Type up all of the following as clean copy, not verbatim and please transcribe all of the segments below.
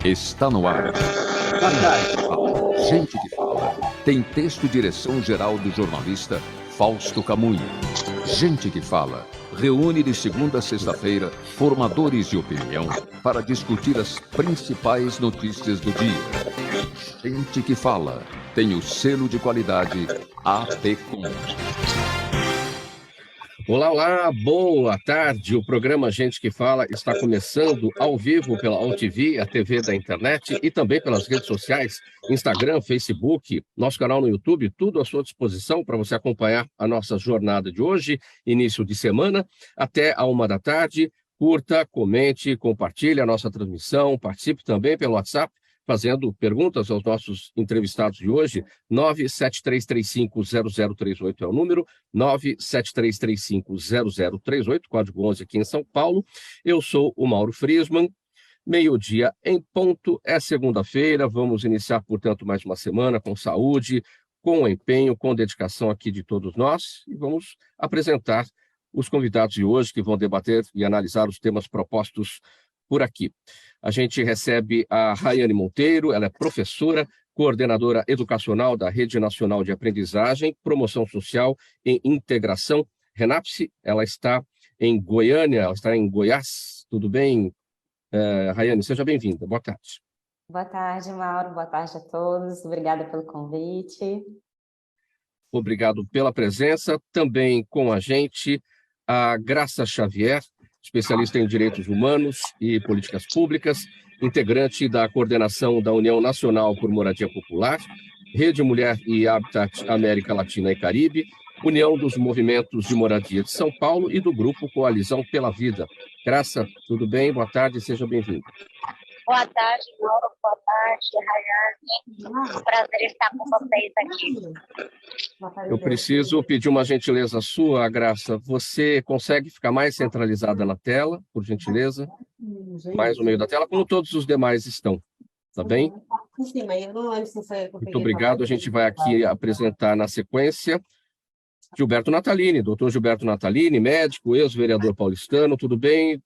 Está no ar. Boa tarde. Gente que fala. Tem texto e direção geral do jornalista Fausto Camunha. Gente que fala. Reúne de segunda a sexta-feira formadores de opinião para discutir as principais notícias do dia. Gente que fala. Tem o selo de qualidade APCOM. Olá, olá, boa tarde. O programa Gente que Fala está começando ao vivo pela ONTV, a TV da internet, e também pelas redes sociais, Instagram, Facebook, nosso canal no YouTube, tudo à sua disposição para você acompanhar a nossa jornada de hoje, início de semana, até a 1 da tarde. Curta, comente, compartilhe a nossa transmissão, participe também pelo WhatsApp, fazendo perguntas aos nossos entrevistados de hoje. 973350038 é o número, 973350038, código 11 aqui em São Paulo. Eu sou o Mauro Friesman. Meio-dia em ponto, é segunda-feira, vamos iniciar, portanto, mais uma semana com saúde, com empenho, com dedicação aqui de todos nós, e vamos apresentar os convidados de hoje que vão debater e analisar os temas propostos por aqui. A gente recebe a Rayane Monteiro, ela é professora, coordenadora educacional da Rede Nacional de Aprendizagem, Promoção Social e Integração, RENAPSE. Ela está em Goiânia, ela está em Goiás. Tudo bem, Rayane? Seja bem-vinda. Boa tarde. Boa tarde, Mauro. Boa tarde a todos. Obrigada pelo convite. Obrigado pela presença. Também com a gente a Graça Xavier, especialista em Direitos Humanos e Políticas Públicas, integrante da coordenação da União Nacional por Moradia Popular, Rede Mulher e Habitat América Latina e Caribe, União dos Movimentos de Moradia de São Paulo e do Grupo Coalizão pela Vida. Graça, tudo bem? Boa tarde, seja bem-vindo. Boa tarde, Mauro. Boa tarde, Rayane. Um prazer estar com vocês aqui. Eu preciso pedir uma gentileza sua, Graça. Você consegue ficar mais centralizada na tela, por gentileza? Mais no meio da tela, como todos os demais estão. Tá bem? Muito obrigado. A gente vai aqui apresentar na sequência Gilberto Natalini, doutor Gilberto Natalini, médico, ex-vereador paulistano. Tudo bem?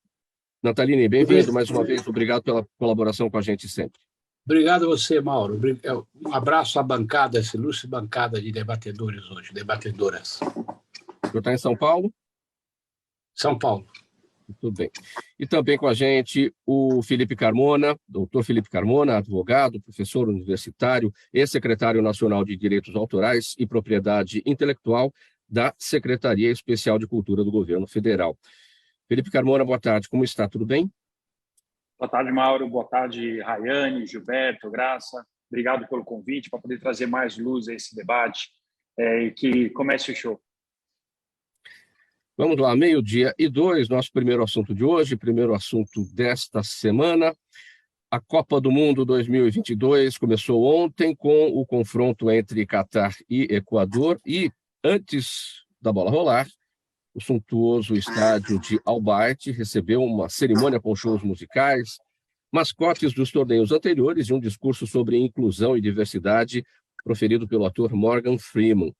Natalini, bem-vindo mais uma vez. Obrigado pela colaboração com a gente sempre. Obrigado a você, Mauro. Um abraço à bancada, essa ilustre bancada de debatedores hoje, debatedoras. O senhor está em São Paulo? São Paulo. Muito bem. E também com a gente o Felipe Carmona, doutor Felipe Carmona, advogado, professor universitário, ex-secretário nacional de Direitos Autorais e Propriedade Intelectual da Secretaria Especial de Cultura do Governo Federal. Felipe Carmona, boa tarde. Como está? Tudo bem? Boa tarde, Mauro. Boa tarde, Rayane, Gilberto, Graça. Obrigado pelo convite para poder trazer mais luz a esse debate e que comece o show. Vamos lá, 12:02, nosso primeiro assunto de hoje, primeiro assunto desta semana. A Copa do Mundo 2022 começou ontem com o confronto entre Catar e Equador e, antes da bola rolar, o suntuoso estádio de Al Bayt recebeu uma cerimônia com shows musicais, mascotes dos torneios anteriores e um discurso sobre inclusão e diversidade proferido pelo ator Morgan Freeman.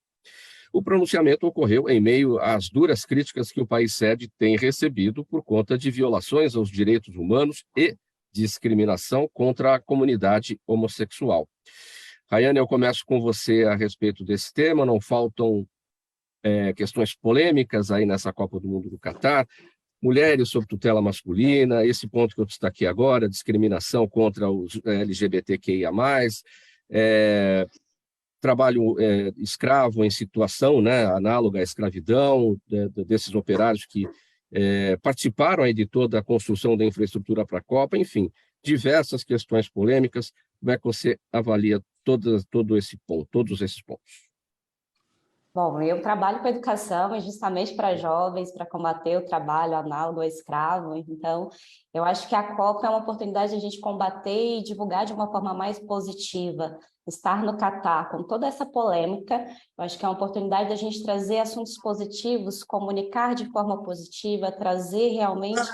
O pronunciamento ocorreu em meio às duras críticas que o país sede tem recebido por conta de violações aos direitos humanos e discriminação contra a comunidade homossexual. Rayane, eu começo com você a respeito desse tema. Não faltam questões polêmicas aí nessa Copa do Mundo do Catar, mulheres sob tutela masculina, esse ponto que eu destaquei agora, discriminação contra os LGBTQIA+, trabalho escravo em situação, né, análoga à escravidão, desses operários que participaram aí de toda a construção da infraestrutura para a Copa, enfim, diversas questões polêmicas. Como é que você avalia todos esses pontos? Bom, eu trabalho com educação justamente para jovens, para combater o trabalho análogo ao escravo. Então, eu acho que a Copa é uma oportunidade de a gente combater e divulgar de uma forma mais positiva. Estar no Catar com toda essa polêmica, eu acho que é uma oportunidade da gente trazer assuntos positivos, comunicar de forma positiva, trazer realmente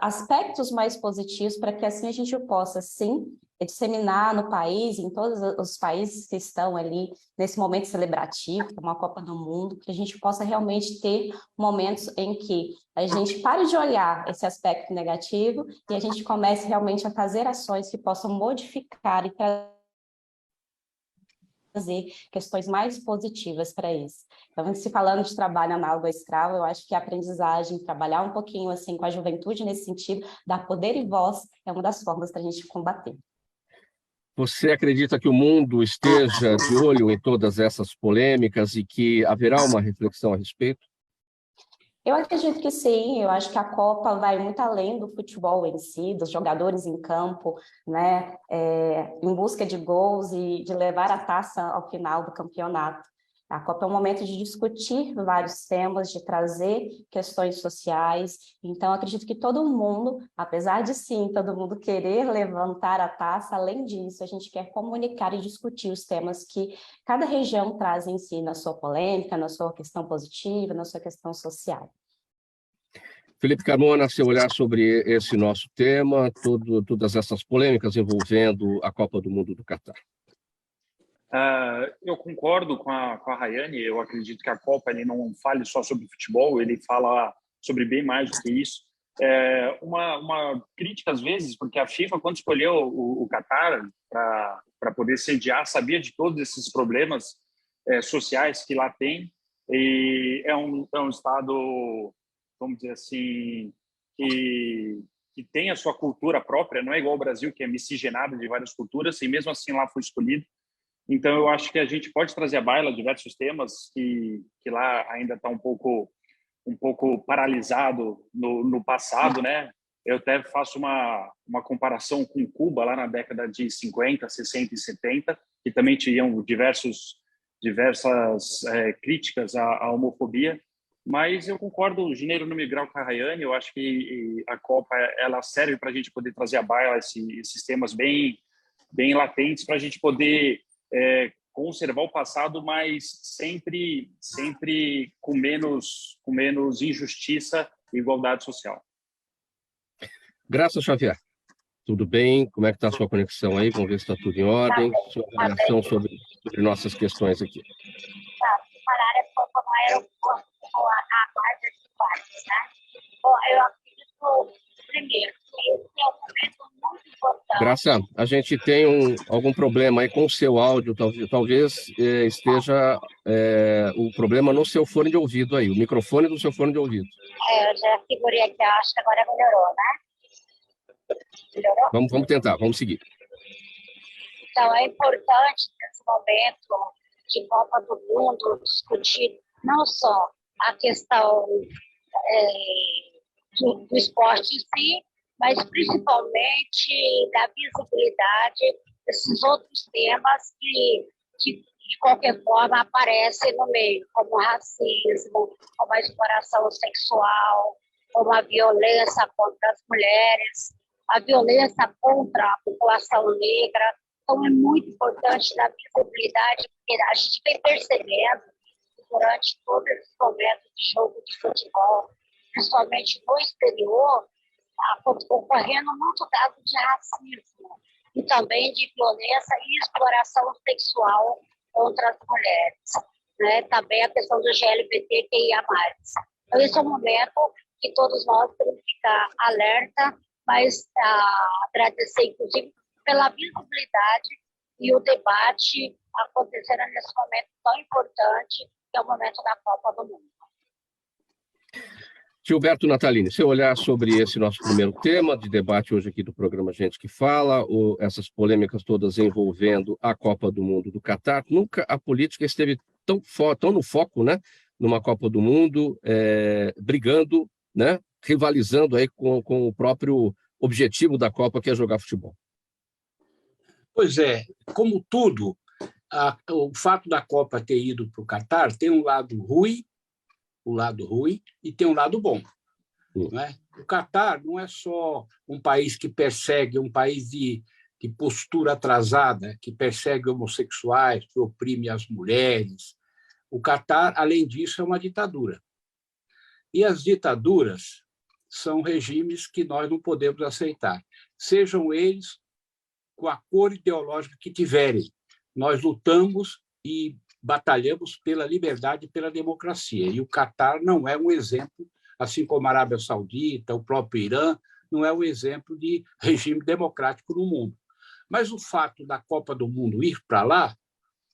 aspectos mais positivos para que assim a gente possa, sim, disseminar no país, em todos os países que estão ali nesse momento celebrativo, que é uma Copa do Mundo, que a gente possa realmente ter momentos em que a gente pare de olhar esse aspecto negativo e a gente comece realmente a fazer ações que possam modificar e trazer questões mais positivas para isso. Então, se falando de trabalho análogo ao escravo, eu acho que a aprendizagem, trabalhar um pouquinho assim com a juventude nesse sentido, dar poder e voz, é uma das formas para a gente combater. Você acredita que o mundo esteja de olho em todas essas polêmicas e que haverá uma reflexão a respeito? Eu acredito que sim, eu acho que a Copa vai muito além do futebol em si, dos jogadores em campo, né, em busca de gols e de levar a taça ao final do campeonato. A Copa é um momento de discutir vários temas, de trazer questões sociais. Então, acredito que todo mundo, apesar de sim, todo mundo querer levantar a taça, além disso, a gente quer comunicar e discutir os temas que cada região traz em si, na sua polêmica, na sua questão positiva, na sua questão social. Felipe Carmona, seu olhar sobre esse nosso tema, todas essas polêmicas envolvendo a Copa do Mundo do Catar. Eu concordo com a Rayane. Eu acredito que a Copa ele não fale só sobre futebol, ele fala sobre bem mais do que isso. Uma crítica às vezes, porque a FIFA, quando escolheu o Catar para poder sediar, sabia de todos esses problemas sociais que lá tem, e é um estado, vamos dizer assim, que tem a sua cultura própria, não é igual ao Brasil, que é miscigenado de várias culturas, e mesmo assim lá foi escolhido. Então, eu acho que a gente pode trazer à baila diversos temas que lá ainda está um pouco paralisado no passado, né? Eu até faço uma comparação com Cuba, lá na década de 50, 60 e 70, que também tinham diversas críticas à homofobia. Mas eu concordo, gênero no grau com a Rayane. Eu acho que a Copa ela serve para a gente poder trazer à baila esses temas bem latentes, para a gente poder conservar o passado, mas sempre com menos injustiça e igualdade social. Graça Xavier, tudo bem? Como é que está a sua conexão aí? Vamos ver se está tudo em ordem. Sua avaliação sobre nossas questões aqui. Parar a Copa no aeroporto com a guarda de parques, né? Bom, eu acredito, primeiro, que esse é um momento muito importante. Graça, a gente tem algum problema aí com o seu áudio, talvez esteja o problema no seu fone de ouvido aí, o microfone do seu fone de ouvido. Eu já segurei aqui, acho que agora melhorou, né? Melhorou? Vamos tentar, vamos seguir. Então, é importante, nesse momento de Copa do Mundo, discutir não só a questão do esporte em si, mas principalmente da visibilidade desses outros temas que de qualquer forma, aparecem no meio, como o racismo, como a exploração sexual, como a violência contra as mulheres, a violência contra a população negra. Então, é muito importante dar visibilidade, porque a gente vem percebendo que durante todos esses momentos de jogo de futebol, principalmente no exterior, ocorrendo muito caso de racismo e também de violência e exploração sexual contra as mulheres, né? Também a questão do LGBTQIA+. Então, esse é um momento que todos nós temos que ficar alerta, mas agradecer, inclusive, pela visibilidade e o debate acontecendo nesse momento tão importante, que é o momento da Copa do Mundo. Gilberto Natalini, seu olhar sobre esse nosso primeiro tema de debate hoje aqui do programa Gente que Fala, essas polêmicas todas envolvendo a Copa do Mundo do Catar. Nunca a política esteve tão no foco, né, numa Copa do Mundo, brigando, né, rivalizando aí com o próprio objetivo da Copa, que é jogar futebol. Pois é, como tudo, o fato da Copa ter ido para o Catar tem um lado ruim, e tem um lado bom. Não é? O Catar não é só um país que persegue, um país de postura atrasada, que persegue homossexuais, que oprime as mulheres. O Catar, além disso, é uma ditadura. E as ditaduras são regimes que nós não podemos aceitar, sejam eles com a cor ideológica que tiverem. Nós lutamos e batalhamos pela liberdade e pela democracia. E o Catar não é um exemplo, assim como a Arábia Saudita, o próprio Irã, não é um exemplo de regime democrático no mundo. Mas o fato da Copa do Mundo ir para lá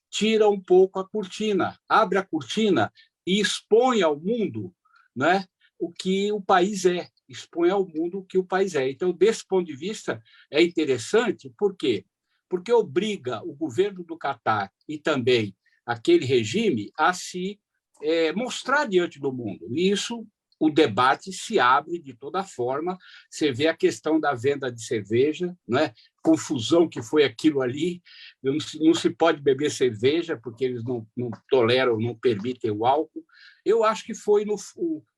tira um pouco a cortina, abre a cortina e expõe ao mundo, né, o que o país é, expõe ao mundo o que o país é. Então, desse ponto de vista, é interessante, por quê? Porque obriga o governo do Catar e também aquele regime a se mostrar diante do mundo. E isso, o debate se abre de toda forma. Você vê a questão da venda de cerveja, né? Confusão que foi aquilo ali. Não se pode beber cerveja porque eles não toleram, não permitem o álcool. Eu acho que foi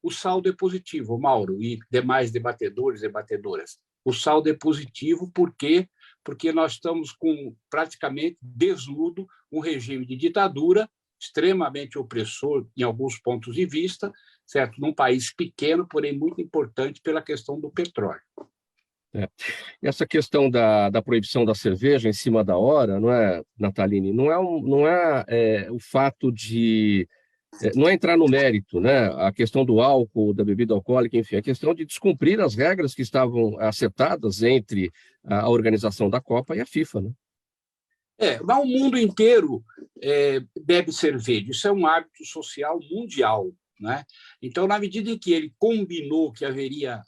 o saldo é positivo, Mauro, e demais debatedores e debatedoras. O saldo é positivo porque nós estamos com praticamente desnudo um regime de ditadura extremamente opressor em alguns pontos de vista, certo? Num país pequeno, porém muito importante pela questão do petróleo. Essa questão da proibição da cerveja em cima da hora, não é, Nataline? Não é o fato de... não é entrar no mérito, né? A questão do álcool, da bebida alcoólica, enfim, a questão de descumprir as regras que estavam acertadas entre a organização da Copa e a FIFA, né? Mas o mundo inteiro bebe cerveja. Isso é um hábito social mundial, né? Então, na medida em que ele combinou que haveria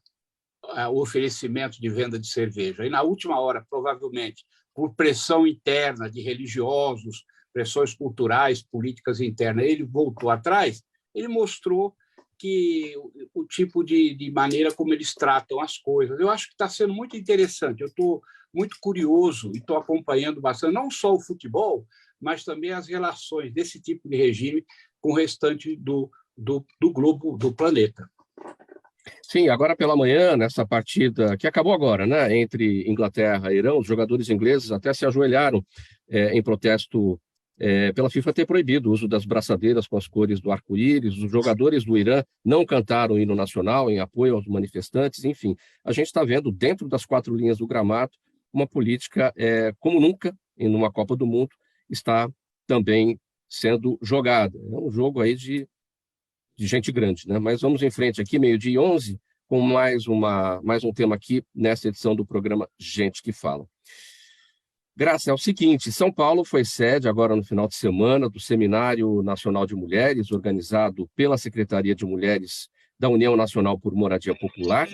o oferecimento de venda de cerveja, e na última hora, provavelmente, por pressão interna de religiosos, pressões culturais, políticas internas, ele voltou atrás, ele mostrou que o tipo de maneira como eles tratam as coisas. Eu acho que está sendo muito interessante. Eu estou muito curioso e estou acompanhando bastante, não só o futebol, mas também as relações desse tipo de regime com o restante do globo, do planeta. Sim, agora pela manhã, nessa partida que acabou agora, né, entre Inglaterra e Irã, os jogadores ingleses até se ajoelharam em protesto pela FIFA ter proibido o uso das braçadeiras com as cores do arco-íris. Os jogadores do Irã não cantaram o hino nacional em apoio aos manifestantes. Enfim, a gente está vendo dentro das quatro linhas do gramado uma política como nunca em uma Copa do Mundo está também sendo jogada. É um jogo aí de gente grande, né? Mas vamos em frente aqui, 12h11, com mais um tema aqui nessa edição do programa Gente que Fala. Graça, é o seguinte, São Paulo foi sede agora no final de semana do Seminário Nacional de Mulheres, organizado pela Secretaria de Mulheres da União Nacional por Moradia Popular,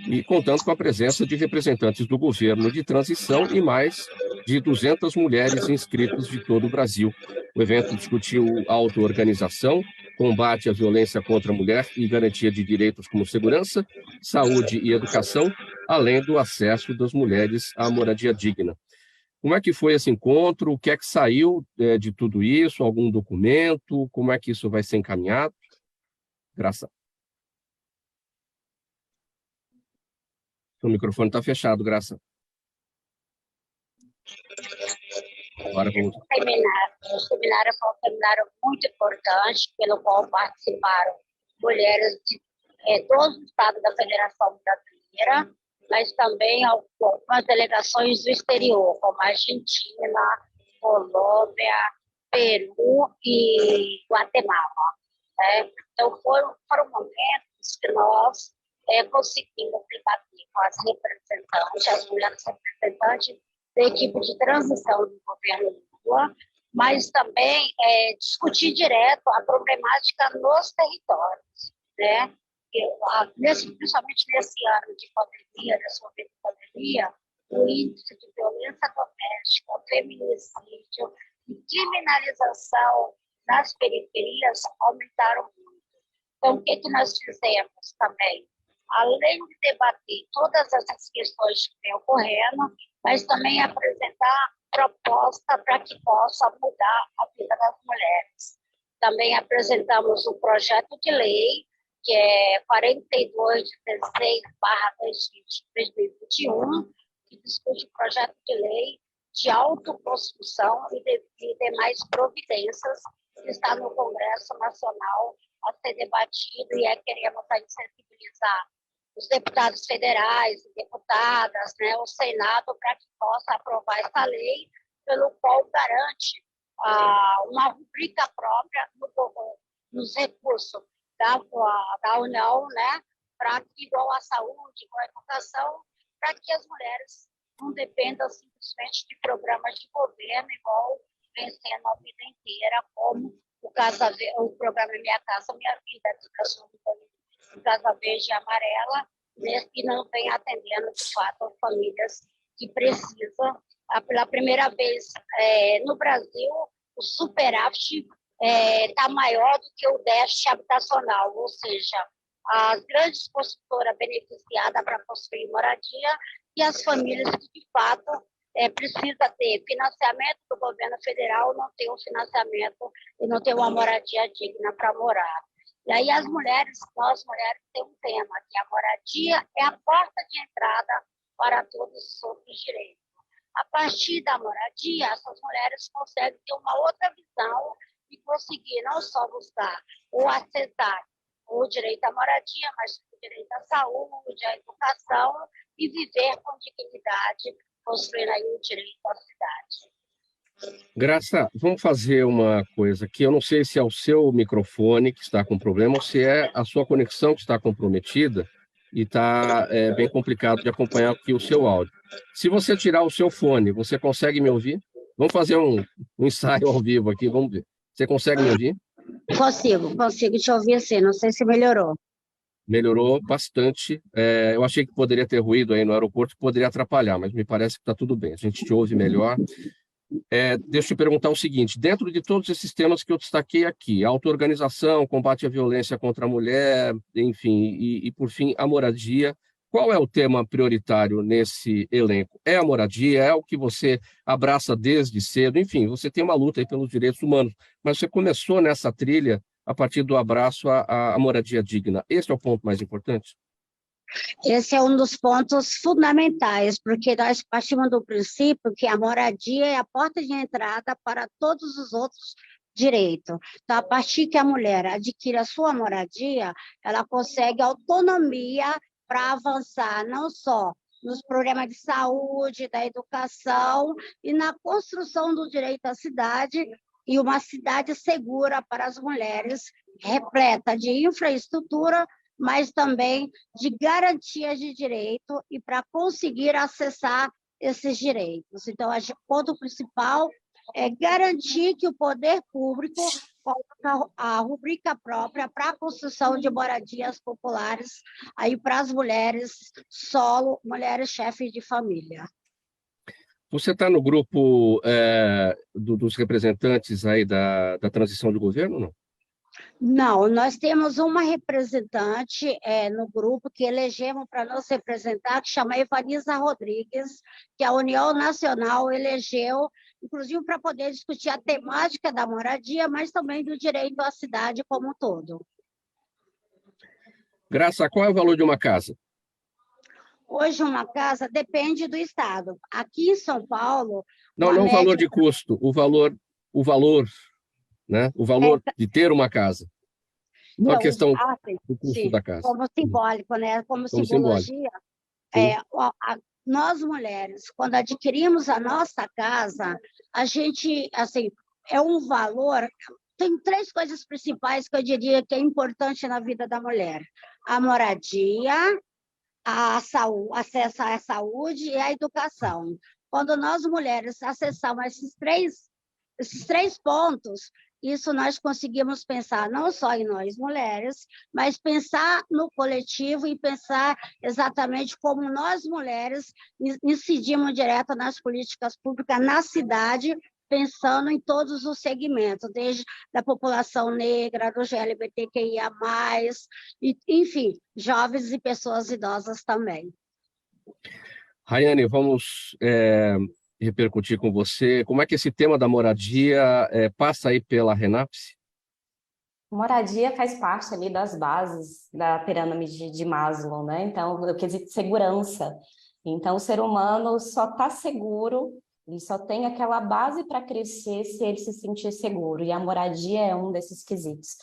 e contando com a presença de representantes do governo de transição e mais de 200 mulheres inscritas de todo o Brasil. O evento discutiu auto-organização, combate à violência contra a mulher e garantia de direitos como segurança, saúde e educação, além do acesso das mulheres à moradia digna. Como é que foi esse encontro? O que é que saiu de tudo isso? Algum documento? Como é que isso vai ser encaminhado? Graça. O microfone está fechado, Graça. Agora vamos... O seminário foi um seminário muito importante, pelo qual participaram mulheres de todos os estados da Federação Brasileira, mas também algumas delegações do exterior, como Argentina, Colômbia, Peru e Guatemala. Então, foram momentos que nós conseguimos debater com as representantes, as mulheres representantes da equipe de transição do governo Lula, mas também discutir direto a problemática nos territórios, né? Principalmente nesse ano de pandemia, nesse momento de pandemia, o índice de violência doméstica, feminicídio e criminalização nas periferias aumentaram muito. Então, o que nós fizemos também? Além de debater todas essas questões que vêm ocorrendo, mas também apresentar proposta para que possa mudar a vida das mulheres. Também apresentamos um projeto de lei, que é 42/16/2021, que discute o projeto de lei de autoconstrução e demais providências, que está no Congresso Nacional a ser debatido, e queremos sensibilizar os deputados federais e deputadas, né, o Senado, para que possa aprovar essa lei, pelo qual garante uma rubrica própria nos recursos da União, né, para que, igual à saúde, igual à educação, para que as mulheres não dependam simplesmente de programas de governo, igual vem sendo a vida inteira, como o programa Minha Casa Minha Vida, educação de Casa Verde e Amarela, que não vem atendendo, de fato, as famílias que precisam. Pela primeira vez no Brasil, o superávit está maior do que o déficit habitacional, ou seja, as grandes construtoras beneficiadas para construir moradia e as famílias que, de fato, precisam ter financiamento do governo federal, não tem um financiamento e não tem uma moradia digna para morar. E aí nós mulheres temos um tema, que a moradia é a porta de entrada para todos os outros direitos. A partir da moradia, essas mulheres conseguem ter uma outra visão e conseguir não só buscar ou acessar o direito à moradia, mas o direito à saúde, à educação e viver com dignidade, construindo aí o direito à cidade. Graça, vamos fazer uma coisa aqui. Eu não sei se é o seu microfone que está com problema ou se é a sua conexão que está comprometida e está bem complicado de acompanhar aqui o seu áudio. Se você tirar o seu fone, você consegue me ouvir? Vamos fazer um ensaio ao vivo aqui, vamos ver. Você consegue me ouvir? Consigo te ouvir sim, não sei se melhorou. Melhorou bastante. Eu achei que poderia ter ruído aí no aeroporto, poderia atrapalhar, mas me parece que está tudo bem. A gente te ouve melhor. Deixa eu te perguntar o seguinte: dentro de todos esses temas que eu destaquei aqui, auto-organização, combate à violência contra a mulher, enfim, e por fim, a moradia, qual é o tema prioritário nesse elenco? É a moradia? É o que você abraça desde cedo? Enfim, você tem uma luta aí pelos direitos humanos, mas você começou nessa trilha a partir do abraço à moradia digna. Esse é o ponto mais importante? Esse é um dos pontos fundamentais, porque nós partimos do princípio que a moradia é a porta de entrada para todos os outros direitos. Então, a partir que a mulher adquire a sua moradia, ela consegue autonomia para avançar não só nos programas de saúde, da educação e na construção do direito à cidade, e uma cidade segura para as mulheres, repleta de infraestrutura, mas também de garantias de direito e para conseguir acessar esses direitos. Então, o ponto principal é garantir que o poder público coloque a rubrica própria para a construção de moradias populares aí para as mulheres solo, mulheres chefes de família. Você está no grupo dos representantes aí da transição de governo, não? Não, nós temos uma representante no grupo que elegemos para nos representar, que chama Evaniza Rodrigues, que a União Nacional elegeu, inclusive para poder discutir a temática da moradia, mas também do direito à cidade como um todo. Graça, qual é o valor de uma casa? Hoje, uma casa depende do estado. Aqui em São Paulo... Não o valor de custo, o valor, né? O valor de ter uma casa. Não a questão do custo da casa. Como simbólico, né? Como simbologia. Nós, mulheres, quando adquirimos a nossa casa, a gente, assim, é um valor... Tem 3 coisas principais que eu diria que é importante na vida da mulher. A moradia, acesso à saúde e à educação. Quando nós, mulheres, acessamos esses três pontos, isso nós conseguimos pensar não só em nós, mulheres, mas pensar no coletivo e pensar exatamente como nós, mulheres, incidimos direto nas políticas públicas na cidade, pensando em todos os segmentos, desde a população negra, do LGBTQIA+, e, enfim, jovens e pessoas idosas também. Rayane, vamos repercutir com você. Como é que esse tema da moradia passa aí pela RENAPSE? Moradia faz parte ali das bases da pirâmide de Maslow, né? Então, o quesito segurança. Então, o ser humano só está seguro, ele só tem aquela base para crescer se ele se sentir seguro, e a moradia é um desses quesitos.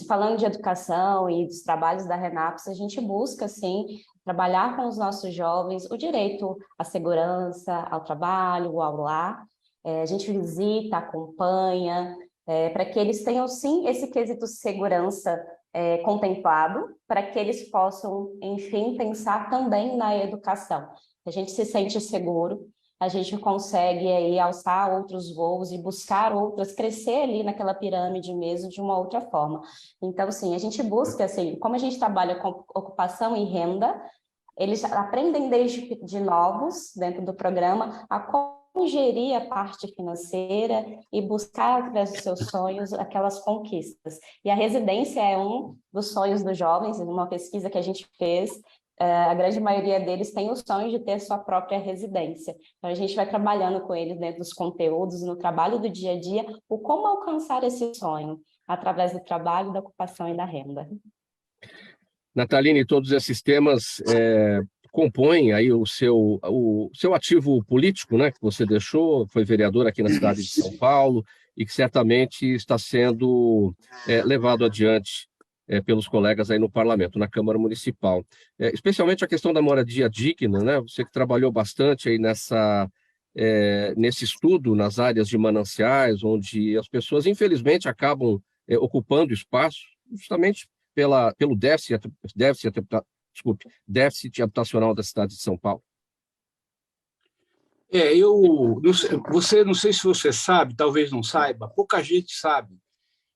Falando de educação e dos trabalhos da Renaps, a gente busca, sim, trabalhar com os nossos jovens o direito à segurança, ao trabalho, ao lar. A gente visita, acompanha, para que eles tenham, sim, esse quesito segurança contemplado, para que eles possam, enfim, pensar também na educação. A gente se sente seguro, a gente consegue aí alçar outros voos e buscar outras, crescer ali naquela pirâmide mesmo de uma outra forma. Então, sim, a gente busca, assim, como a gente trabalha com ocupação e renda, eles aprendem desde de novos, dentro do programa, a como gerir a parte financeira e buscar, através dos seus sonhos, aquelas conquistas. E a residência é um dos sonhos dos jovens, uma pesquisa que a gente fez, a grande maioria deles tem o sonho de ter sua própria residência. Então, a gente vai trabalhando com eles dentro dos conteúdos, no trabalho do dia a dia, o como alcançar esse sonho, através do trabalho, da ocupação e da renda. Nataline, todos esses temas compõem aí o seu ativo político, né, que você deixou, foi vereador aqui na cidade de São Paulo e que certamente está sendo levado adiante pelos colegas aí no parlamento, na Câmara Municipal. Especialmente a questão da moradia digna, né? Você que trabalhou bastante aí nesse estudo nas áreas de mananciais, onde as pessoas, infelizmente, acabam ocupando espaço, justamente pelo déficit habitacional da cidade de São Paulo. Não sei se você sabe, talvez não saiba, pouca gente sabe.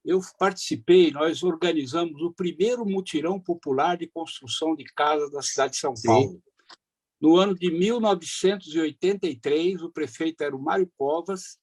Eu participei, nós organizamos o primeiro mutirão popular de construção de casas da cidade de São Paulo. No ano de 1983, o prefeito era o Mário Covas,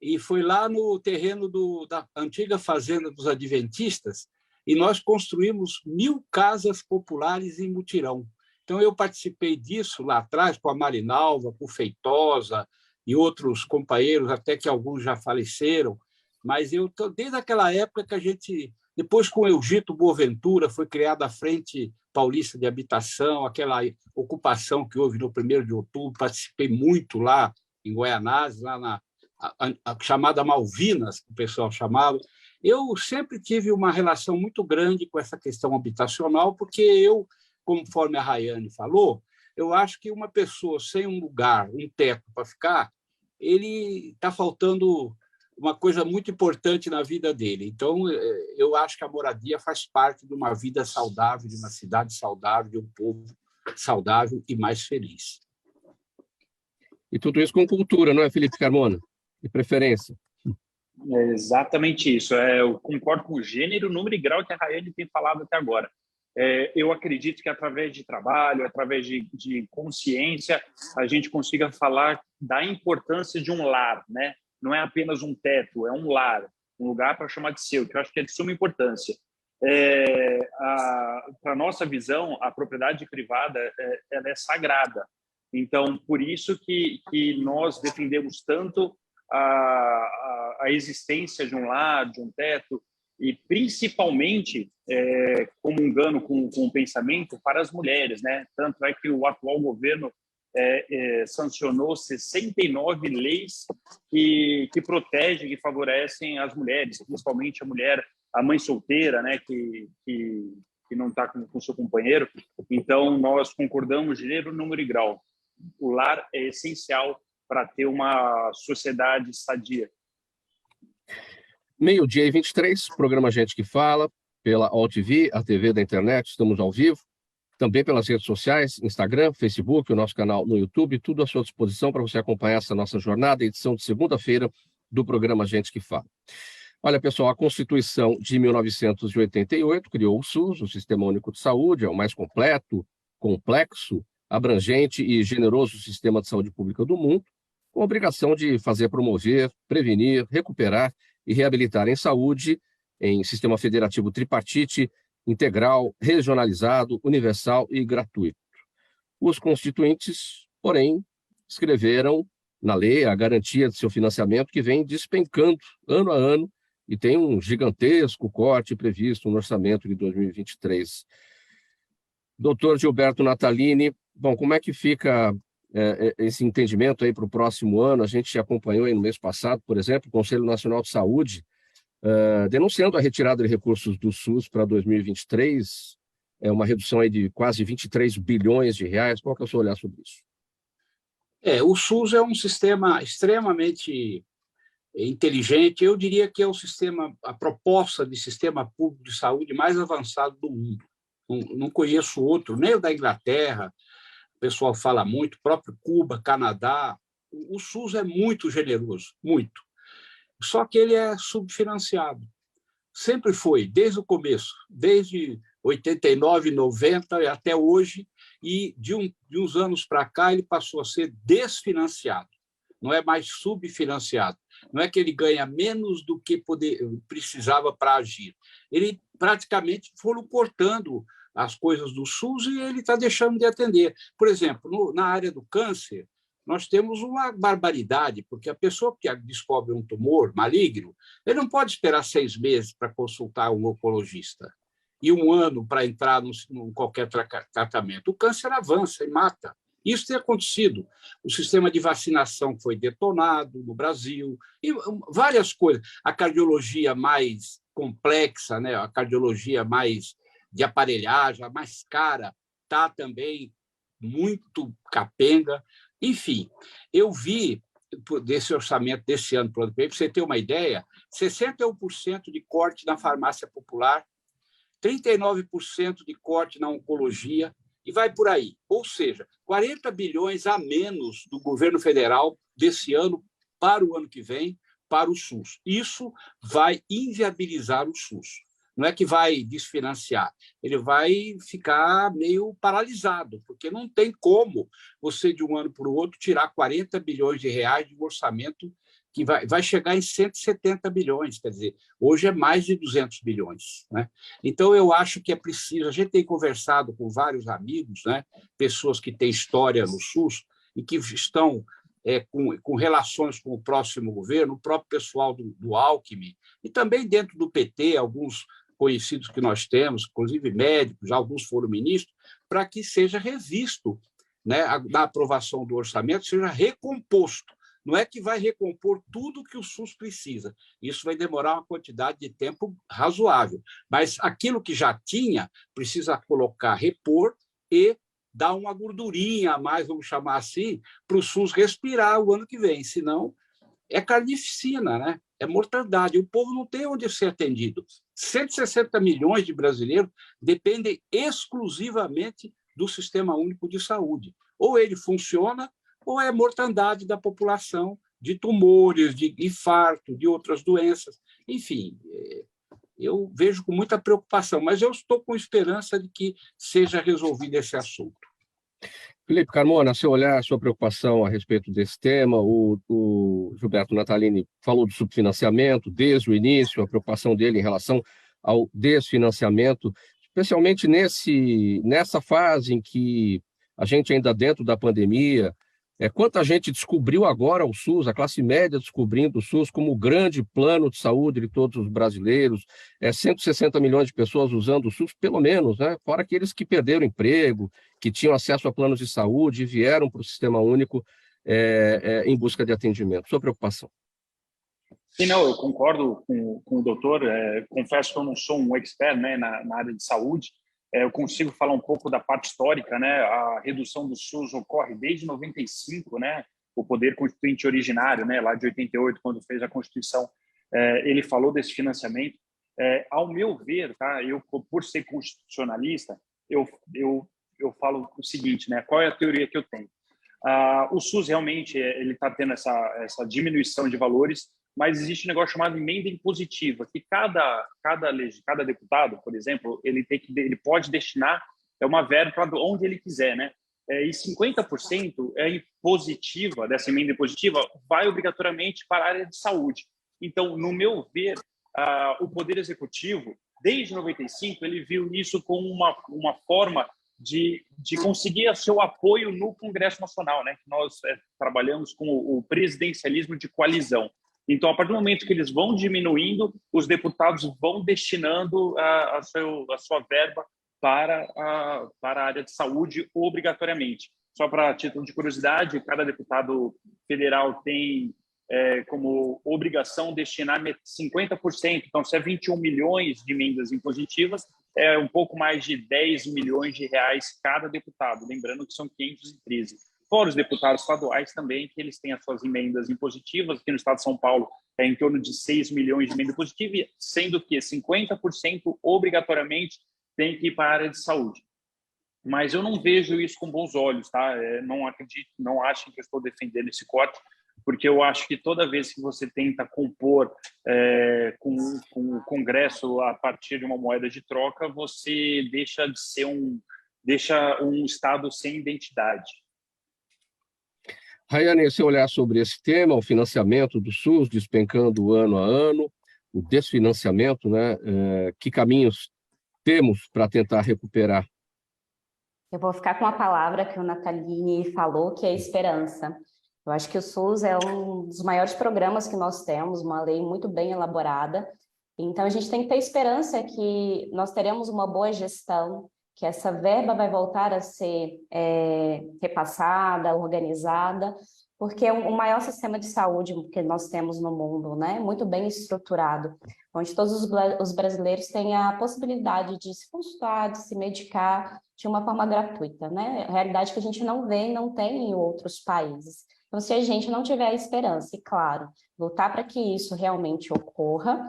e foi lá no terreno da antiga fazenda dos adventistas, e nós construímos 1.000 casas populares em mutirão. Então, eu participei disso lá atrás com a Marinalva, com o Feitosa e outros companheiros, até que alguns já faleceram, mas desde aquela época que a gente, depois com o Eugito Boaventura, foi criada a Frente Paulista de Habitação, aquela ocupação que houve no 1º de outubro, participei muito lá em Guaianazes, lá a chamada Malvinas, que o pessoal chamava. Eu sempre tive uma relação muito grande com essa questão habitacional, porque conforme a Rayane falou, eu acho que uma pessoa sem um lugar, um teto para ficar, ele está faltando uma coisa muito importante na vida dele. Então, eu acho que a moradia faz parte de uma vida saudável, de uma cidade saudável, de um povo saudável e mais feliz. E tudo isso com cultura, não é, Felipe Carmona? De preferência. É exatamente isso. Eu concordo com o gênero, número e grau que a Rayane tem falado até agora. Eu acredito que através de trabalho, através de consciência, a gente consiga falar da importância de um lar, né? Não é apenas um teto, é um lar, um lugar para chamar de seu, que eu acho que é de suma importância. Para a nossa visão, a propriedade privada ela é sagrada. Então, por isso que nós defendemos tanto a existência de um lar, de um teto, e principalmente comungando com o pensamento para as mulheres, né? Tanto é que o atual governo sancionou 69 leis que protegem e favorecem as mulheres, principalmente a mãe solteira, né, que não está com seu companheiro. Então, nós concordamos gênero, número e grau. O lar é essencial para ter uma sociedade sadia. 12h23, programa Gente que Fala, pela AllTV, a TV da internet, estamos ao vivo. Também pelas redes sociais, Instagram, Facebook, o nosso canal no YouTube, tudo à sua disposição para você acompanhar essa nossa jornada, edição de segunda-feira do programa Gente que Fala. Olha, pessoal, a Constituição de 1988 criou o SUS, o Sistema Único de Saúde, é o mais completo, complexo, abrangente e generoso sistema de saúde pública do mundo, com a obrigação de fazer promover, prevenir, recuperar e reabilitar em saúde, em sistema federativo tripartite, integral, regionalizado, universal e gratuito. Os constituintes, porém, escreveram na lei a garantia de seu financiamento que vem despencando ano a ano e tem um gigantesco corte previsto no orçamento de 2023. Doutor Gilberto Natalini, bom, como é que fica esse entendimento aí para o próximo ano? A gente acompanhou aí no mês passado, por exemplo, o Conselho Nacional de Saúde denunciando a retirada de recursos do SUS para 2023, uma redução aí de quase 23 bilhões de reais. Qual que é o seu olhar sobre isso? O SUS é um sistema extremamente inteligente. Eu diria que é a proposta de sistema público de saúde mais avançado do mundo. Não conheço outro, nem o da Inglaterra, o pessoal fala muito, próprio Cuba, Canadá. O SUS é muito generoso, muito. Só que ele é subfinanciado. Sempre foi, desde o começo, desde 89, 90 e até hoje, e de uns anos para cá ele passou a ser desfinanciado, não é mais subfinanciado. Não é que ele ganha menos do que precisava para agir. Ele praticamente foram cortando as coisas do SUS e ele está deixando de atender. Por exemplo, na área do câncer, nós temos uma barbaridade, porque a pessoa que descobre um tumor maligno, ele não pode esperar 6 meses para consultar um oncologista e 1 ano para entrar em qualquer tratamento. O câncer avança e mata. Isso tem acontecido. O sistema de vacinação foi detonado no Brasil, e várias coisas. A cardiologia mais complexa, né? A cardiologia mais de aparelhagem, a mais cara, está também muito capenga. Enfim, eu vi desse orçamento desse ano, para você ter uma ideia, 61% de corte na farmácia popular, 39% de corte na oncologia, e vai por aí. Ou seja, 40 bilhões a menos do governo federal desse ano para o ano que vem para o SUS. Isso vai inviabilizar o SUS. Não é que vai desfinanciar, ele vai ficar meio paralisado, porque não tem como você, de um ano para o outro, tirar 40 bilhões de reais de um orçamento que vai chegar em 170 bilhões, quer dizer, hoje é mais de 200 bilhões. Né? Então, eu acho que é preciso, a gente tem conversado com vários amigos, né, pessoas que têm história no SUS e que estão com relações com o próximo governo, o próprio pessoal do Alckmin, e também dentro do PT, alguns conhecidos que nós temos, inclusive médicos, alguns foram ministros, para que seja revisto, né, na aprovação do orçamento, seja recomposto. Não é que vai recompor tudo que o SUS precisa. Isso vai demorar uma quantidade de tempo razoável. Mas aquilo que já tinha, precisa colocar, repor e dar uma gordurinha a mais, vamos chamar assim, para o SUS respirar o ano que vem. Senão, é carnificina, né? É mortandade. O povo não tem onde ser atendido. 160 milhões de brasileiros dependem exclusivamente do Sistema Único de Saúde. Ou ele funciona, ou é mortandade da população de tumores, de infarto, de outras doenças. Enfim, eu vejo com muita preocupação, mas eu estou com esperança de que seja resolvido esse assunto. Felipe Carmona, seu olhar, sua preocupação a respeito desse tema, o Gilberto Natalini falou do subfinanciamento desde o início, a preocupação dele em relação ao desfinanciamento, especialmente nessa fase em que a gente ainda dentro da pandemia, quanta gente descobriu agora o SUS, a classe média descobrindo o SUS como o grande plano de saúde de todos os brasileiros, 160 milhões de pessoas usando o SUS, pelo menos, né? Fora aqueles que perderam emprego, que tinham acesso a planos de saúde e vieram para o Sistema Único em busca de atendimento. Sua preocupação? Sim, não, eu concordo com o doutor. Confesso que eu não sou um expert, né, na área de saúde. Eu consigo falar um pouco da parte histórica, né? A redução do SUS ocorre desde 95, né? O Poder Constituinte originário, né? Lá de 88, quando fez a Constituição, ele falou desse financiamento. Ao meu ver, tá? Eu, por ser constitucionalista, eu falo o seguinte, né? Qual é a teoria que eu tenho? O SUS realmente ele está tendo essa diminuição de valores, mas existe um negócio chamado emenda impositiva, que cada deputado, por exemplo, ele pode destinar uma verba para onde ele quiser, né? E 50% impositiva, dessa emenda impositiva, vai obrigatoriamente para a área de saúde. Então, no meu ver, o Poder Executivo, desde 95, ele viu isso como uma forma de conseguir o seu apoio no Congresso Nacional, né? Nós trabalhamos com o presidencialismo de coalizão. Então, a partir do momento que eles vão diminuindo, os deputados vão destinando a sua verba para a área de saúde obrigatoriamente. Só para título de curiosidade, cada deputado federal tem como obrigação destinar 50%. Então, se é 21 milhões de emendas impositivas, é um pouco mais de 10 milhões de reais cada deputado. Lembrando que são 513. Fora os deputados estaduais também, que eles têm as suas emendas impositivas. Aqui no estado de São Paulo, é em torno de 6 milhões de emenda impositiva, sendo que 50% obrigatoriamente tem que ir para a área de saúde. Mas eu não vejo isso com bons olhos, tá? Não acredito, não achem que eu estou defendendo esse corte, porque eu acho que toda vez que você tenta compor com o Congresso a partir de uma moeda de troca, você deixa de ser deixa um Estado sem identidade. Rayane, se olhar sobre esse tema, o financiamento do SUS despencando ano a ano, o desfinanciamento, né? Que caminhos temos para tentar recuperar? Eu vou ficar com a palavra que o Natalini falou, que é esperança. Eu acho que o SUS é um dos maiores programas que nós temos, uma lei muito bem elaborada. Então, a gente tem que ter esperança que nós teremos uma boa gestão, que essa verba vai voltar a ser repassada, organizada, porque é o maior sistema de saúde que nós temos no mundo, né? Muito bem estruturado, onde todos os brasileiros têm a possibilidade de se consultar, de se medicar de uma forma gratuita, né? A realidade que a gente não vê e não tem em outros países. Então, se a gente não tiver esperança e, claro, lutar para que isso realmente ocorra,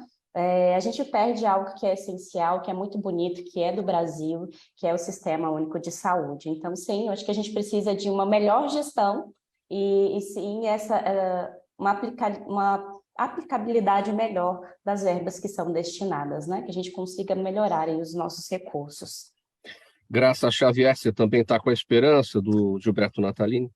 a gente perde algo que é essencial, que é muito bonito, que é do Brasil, que é o Sistema Único de Saúde. Então, sim, eu acho que a gente precisa de uma melhor gestão e sim, uma aplicabilidade melhor das verbas que são destinadas, né? Que a gente consiga melhorar aí os nossos recursos. Graça Xavier, você também está com a esperança do Gilberto Natalini?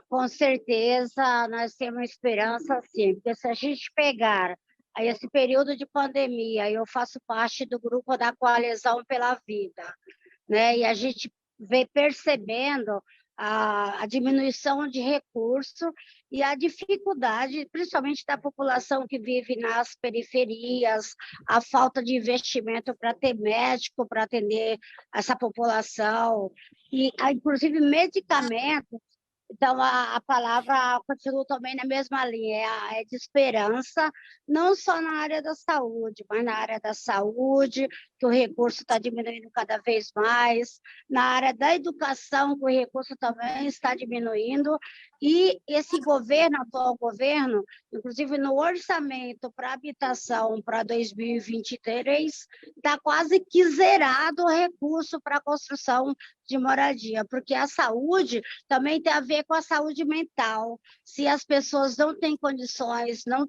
Com certeza nós temos esperança, sim, porque se a gente pegar aí esse período de pandemia, eu faço parte do grupo da Coalizão pela Vida, né? E a gente vem percebendo a diminuição de recurso e a dificuldade, principalmente da população que vive nas periferias, a falta de investimento para ter médico, para atender essa população, e inclusive medicamentos. Então, a palavra continua também na mesma linha, é de esperança, não só na área da saúde, mas na área da saúde, que o recurso está diminuindo cada vez mais, na área da educação, que o recurso também está diminuindo, e esse governo, atual governo, inclusive no orçamento para habitação para 2023, está quase que zerado o recurso para a construção de moradia, porque a saúde também tem a ver com a saúde mental. Se as pessoas não têm condições, não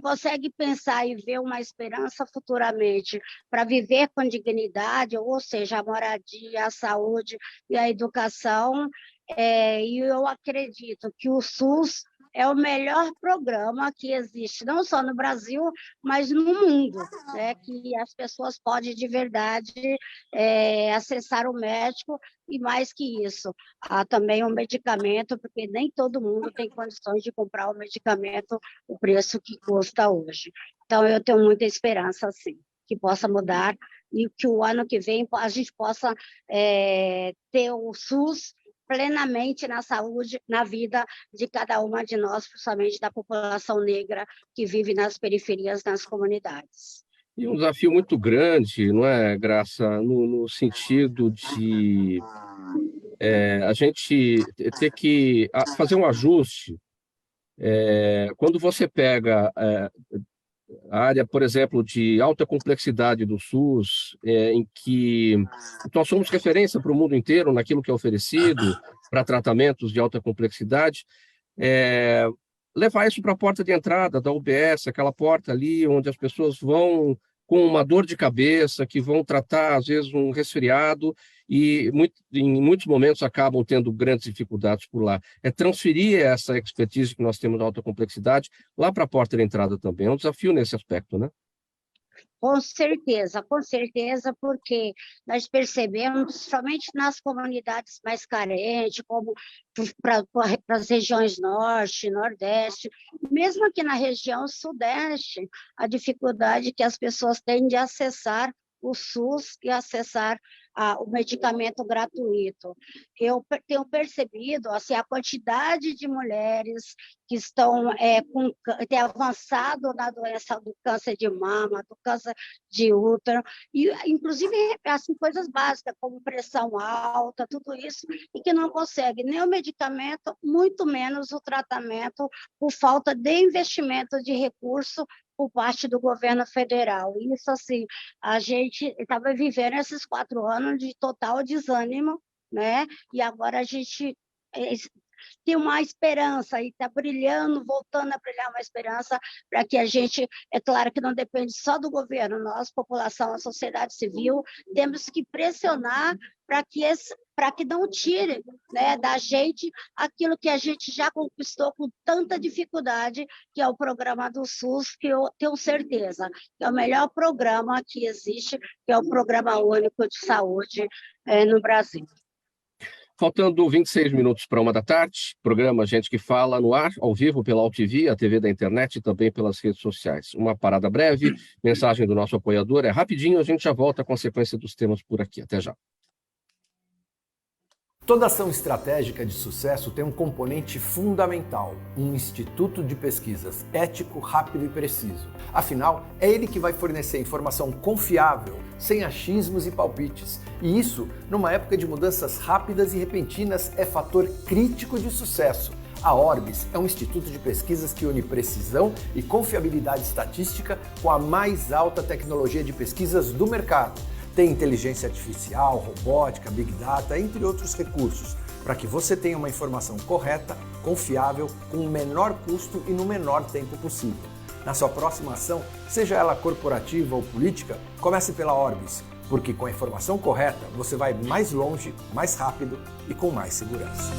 conseguem pensar e ver uma esperança futuramente para viver com dignidade, ou seja, a moradia, a saúde e a educação, e eu acredito que o SUS é o melhor programa que existe, não só no Brasil, mas no mundo, né? Que as pessoas podem, de verdade, acessar o médico, e mais que isso, há também um medicamento, porque nem todo mundo tem condições de comprar o medicamento, o preço que custa hoje. Então, eu tenho muita esperança, sim, que possa mudar e que o ano que vem a gente possa ter o SUS plenamente na saúde, na vida de cada uma de nós, principalmente da população negra que vive nas periferias, nas comunidades. E um desafio muito grande, não é, Graça, no sentido de a gente ter que fazer um ajuste. Quando você pega a área, por exemplo, de alta complexidade do SUS, em que nós somos referência para o mundo inteiro naquilo que é oferecido para tratamentos de alta complexidade, levar isso para a porta de entrada da UBS, aquela porta ali onde as pessoas vão com uma dor de cabeça, que vão tratar, às vezes, um resfriado, e em muitos momentos acabam tendo grandes dificuldades por lá. Transferir essa expertise que nós temos na alta complexidade lá para a porta de entrada também. É um desafio nesse aspecto, né? Com certeza, porque nós percebemos, somente nas comunidades mais carentes, como para as regiões norte, nordeste, mesmo aqui na região sudeste, a dificuldade que as pessoas têm de acessar o SUS e acessar o medicamento gratuito. Eu tenho percebido assim, a quantidade de mulheres que estão têm avançado na doença do câncer de mama, do câncer de útero, e inclusive assim, coisas básicas, como pressão alta, tudo isso, e que não consegue nem o medicamento, muito menos o tratamento, por falta de investimento de recurso por parte do governo federal. Isso, assim, a gente estava vivendo esses 4 anos de total desânimo, né? E agora a gente tem uma esperança e está brilhando, voltando a brilhar uma esperança para que a gente, é claro que não depende só do governo, nós, população, a sociedade civil, temos que pressionar para que não tire, né, da gente aquilo que a gente já conquistou com tanta dificuldade, que é o programa do SUS, que eu tenho certeza que é o melhor programa que existe, que é o Programa Único de Saúde no Brasil. Faltando 26 minutos para 13h, programa Gente que Fala no ar, ao vivo pela AltV, a TV da internet e também pelas redes sociais. Uma parada breve, mensagem do nosso apoiador, é rapidinho, a gente já volta com a sequência dos temas por aqui. Até já. Toda ação estratégica de sucesso tem um componente fundamental, um instituto de pesquisas ético, rápido e preciso. Afinal, é ele que vai fornecer informação confiável, sem achismos e palpites. E isso, numa época de mudanças rápidas e repentinas, é fator crítico de sucesso. A Orbis é um instituto de pesquisas que une precisão e confiabilidade estatística com a mais alta tecnologia de pesquisas do mercado. Tem inteligência artificial, robótica, big data, entre outros recursos, para que você tenha uma informação correta, confiável, com o menor custo e no menor tempo possível. Na sua próxima ação, seja ela corporativa ou política, comece pela Orbis, porque com a informação correta você vai mais longe, mais rápido e com mais segurança.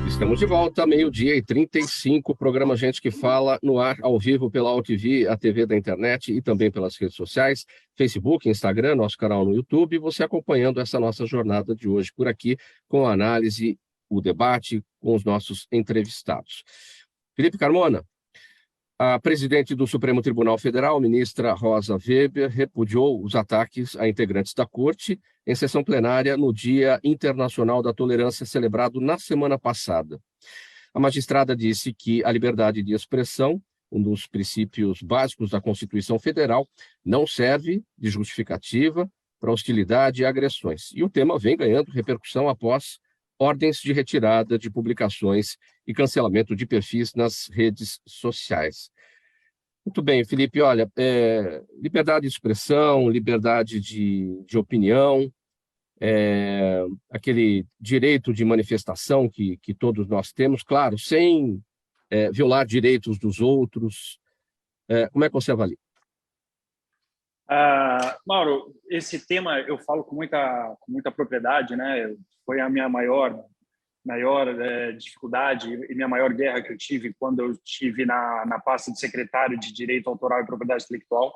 Estamos de volta, 12h35, programa Gente que Fala no ar, ao vivo pela AltV, a TV da internet e também pelas redes sociais, Facebook, Instagram, nosso canal no YouTube, você acompanhando essa nossa jornada de hoje por aqui, com a análise, o debate com os nossos entrevistados. Felipe Carmona, a presidente do Supremo Tribunal Federal, ministra Rosa Weber, repudiou os ataques a integrantes da Corte em sessão plenária no Dia Internacional da Tolerância, celebrado na semana passada. A magistrada disse que a liberdade de expressão, um dos princípios básicos da Constituição Federal, não serve de justificativa para hostilidade e agressões. E o tema vem ganhando repercussão após ordens de retirada de publicações e cancelamento de perfis nas redes sociais. Muito bem, Felipe, olha, liberdade de expressão, liberdade de opinião, aquele direito de manifestação que todos nós temos, claro, sem violar direitos dos outros. Como é que você avalia? Mauro, esse tema eu falo com muita propriedade, né? Foi a minha maior dificuldade e minha maior guerra que eu tive quando eu estive na pasta de secretário de Direito Autoral e Propriedade Intelectual.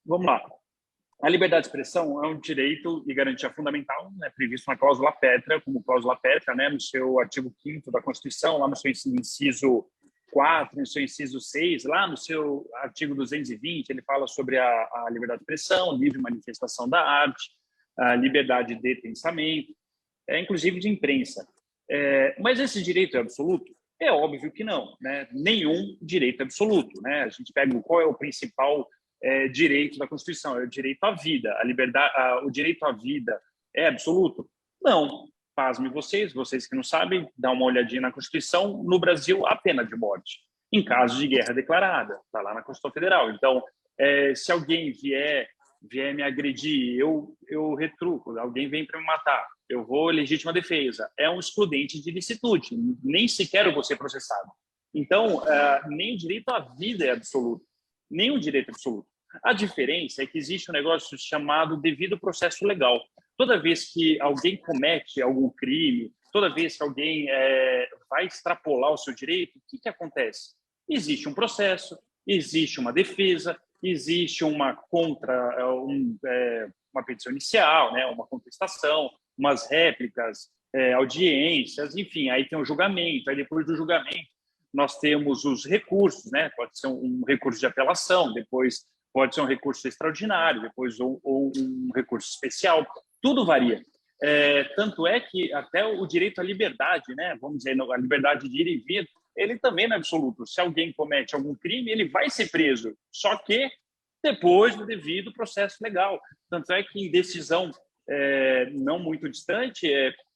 Vamos lá. A liberdade de expressão é um direito e garantia fundamental, né, previsto na cláusula pétrea, como cláusula pétrea, né, no seu artigo 5º da Constituição, lá no seu inciso 4, no seu inciso 6, lá no seu artigo 220, ele fala sobre a liberdade de expressão, livre manifestação da arte, a liberdade de pensamento, inclusive de imprensa. Mas esse direito é absoluto? É óbvio que não, né? Nenhum direito é absoluto, né? A gente pega qual é o principal direito da Constituição, é o direito à vida. O direito à vida é absoluto? Não. Pasmem vocês que não sabem, dá uma olhadinha na Constituição, no Brasil, a pena de morte, em caso de guerra declarada, está lá na Constituição Federal. Então, se alguém vier me agredir, eu retruco, alguém vem para me matar, eu vou legítima defesa, é um excludente de licitude, nem sequer eu vou ser processado. Então, nem o direito à vida é absoluto, nem o direito absoluto. A diferença é que existe um negócio chamado devido processo legal. Toda vez que alguém comete algum crime, toda vez que alguém vai extrapolar o seu direito, o que acontece? Existe um processo, existe uma defesa, existe uma uma petição inicial, né, uma contestação, umas réplicas, audiências, enfim, aí tem um julgamento, aí depois do julgamento nós temos os recursos, né, pode ser um recurso de apelação, depois pode ser um recurso extraordinário, depois ou um recurso especial, tudo varia. Tanto é que até o direito à liberdade, né, vamos dizer, a liberdade de ir e vir, ele também não é absoluto. Se alguém comete algum crime, ele vai ser preso, só que depois do devido processo legal. Tanto é que em decisão não muito distante,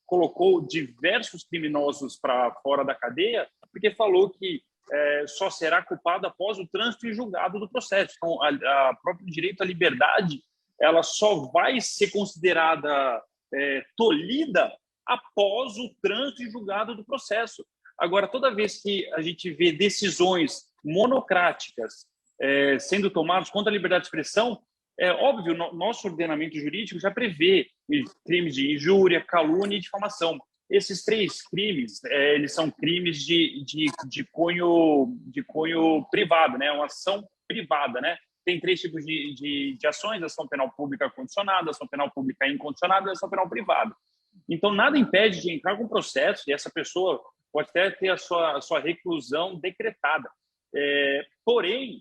colocou diversos criminosos para fora da cadeia, porque falou que só será culpado após o trânsito e julgado do processo. Então, a próprio direito à liberdade, ela só vai ser considerada tolhida após o trânsito e julgado do processo. Agora, toda vez que a gente vê decisões monocráticas sendo tomadas contra a liberdade de expressão, é óbvio, nosso ordenamento jurídico já prevê crimes de injúria, calúnia e difamação. Esses 3 crimes, eles são crimes de cunho privado, né? Uma ação privada, né? Tem 3 tipos de ações: ação penal pública condicionada, ação penal pública incondicionada e ação penal privada. Então, nada impede de entrar com processo e essa pessoa pode até ter a sua reclusão decretada. Porém,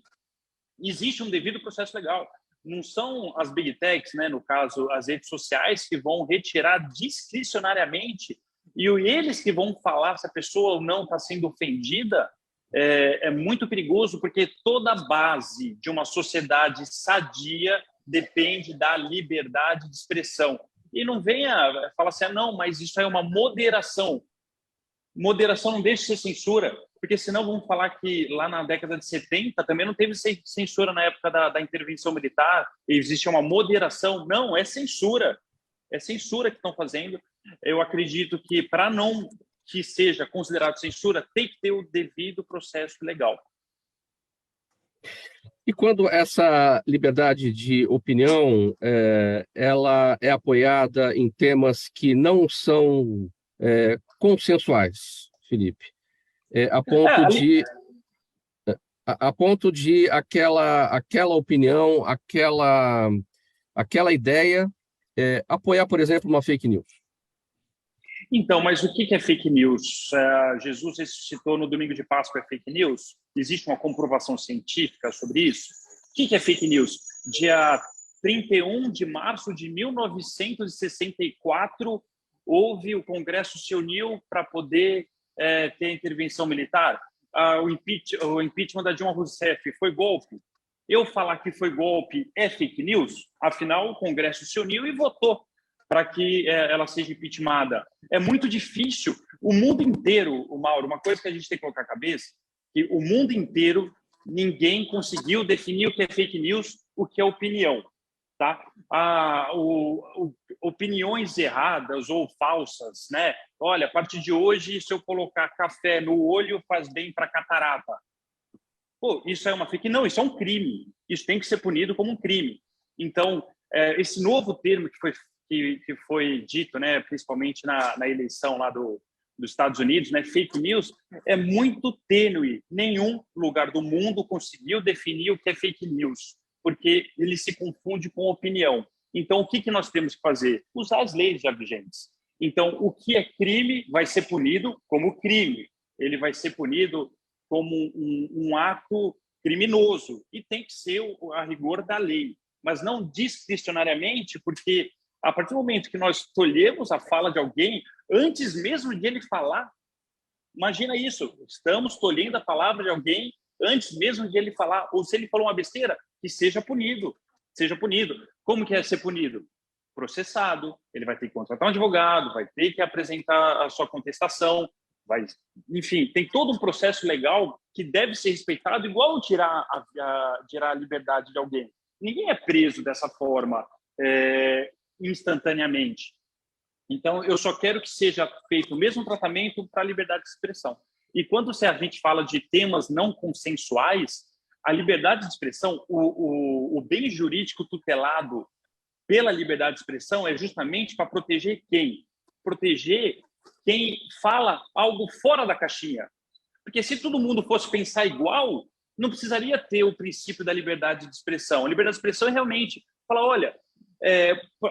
existe um devido processo legal. Não são as big techs, né, no caso, as redes sociais, que vão retirar discricionariamente e eles que vão falar se a pessoa ou não está sendo ofendida. É muito perigoso, porque toda a base de uma sociedade sadia depende da liberdade de expressão. E não venha falar assim, não, mas isso é uma moderação. Moderação não deixa de ser censura, porque senão vamos falar que lá na década de 70 também não teve censura na época da intervenção militar, existe uma moderação. Não, é censura que estão fazendo. Eu acredito que para não que seja considerado censura, tem que ter o devido processo legal. E quando essa liberdade de opinião ela é apoiada em temas que não são consensuais, Felipe, a ponto de aquela opinião, aquela ideia apoiar, por exemplo, uma fake news? Então, mas o que é fake news? Jesus ressuscitou no domingo de Páscoa, é fake news? Existe uma comprovação científica sobre isso? O que é fake news? Dia 31 de março de 1964, o Congresso se uniu para poder ter a intervenção militar. O impeachment da Dilma Rousseff foi golpe? Eu falar que foi golpe é fake news? Afinal, o Congresso se uniu e votou para que ela seja impeachmentada. É muito difícil. O mundo inteiro, Mauro, uma coisa que a gente tem que colocar na cabeça, que o mundo inteiro, ninguém conseguiu definir o que é fake news, o que é opinião. Tá? Opiniões erradas ou falsas, né? Olha, a partir de hoje, se eu colocar café no olho, faz bem para catarata. Pô, isso é uma fake? Não, isso é um crime. Isso tem que ser punido como um crime. Então, esse novo termo que foi dito, né, principalmente na eleição lá dos Estados Unidos, né, fake news, é muito tênue. Nenhum lugar do mundo conseguiu definir o que é fake news, porque ele se confunde com opinião. Então, o que nós temos que fazer? Usar as leis já vigentes. Então, o que é crime vai ser punido como crime. Ele vai ser punido como um ato criminoso e tem que ser a rigor da lei, mas não discricionariamente, porque a partir do momento que nós tolhemos a fala de alguém, antes mesmo de ele falar, imagina isso, estamos tolhendo a palavra de alguém antes mesmo de ele falar, ou se ele falou uma besteira, que seja punido. Como que é ser punido? Processado, ele vai ter que contratar um advogado, vai ter que apresentar a sua contestação, enfim, tem todo um processo legal que deve ser respeitado, igual tirar a liberdade de alguém. Ninguém é preso dessa forma instantaneamente. Então, eu só quero que seja feito o mesmo tratamento para a liberdade de expressão. E quando a gente fala de temas não consensuais, a liberdade de expressão, o bem jurídico tutelado pela liberdade de expressão é justamente para proteger quem? Proteger quem fala algo fora da caixinha. Porque se todo mundo fosse pensar igual, não precisaria ter o princípio da liberdade de expressão. A liberdade de expressão é realmente falar, olha,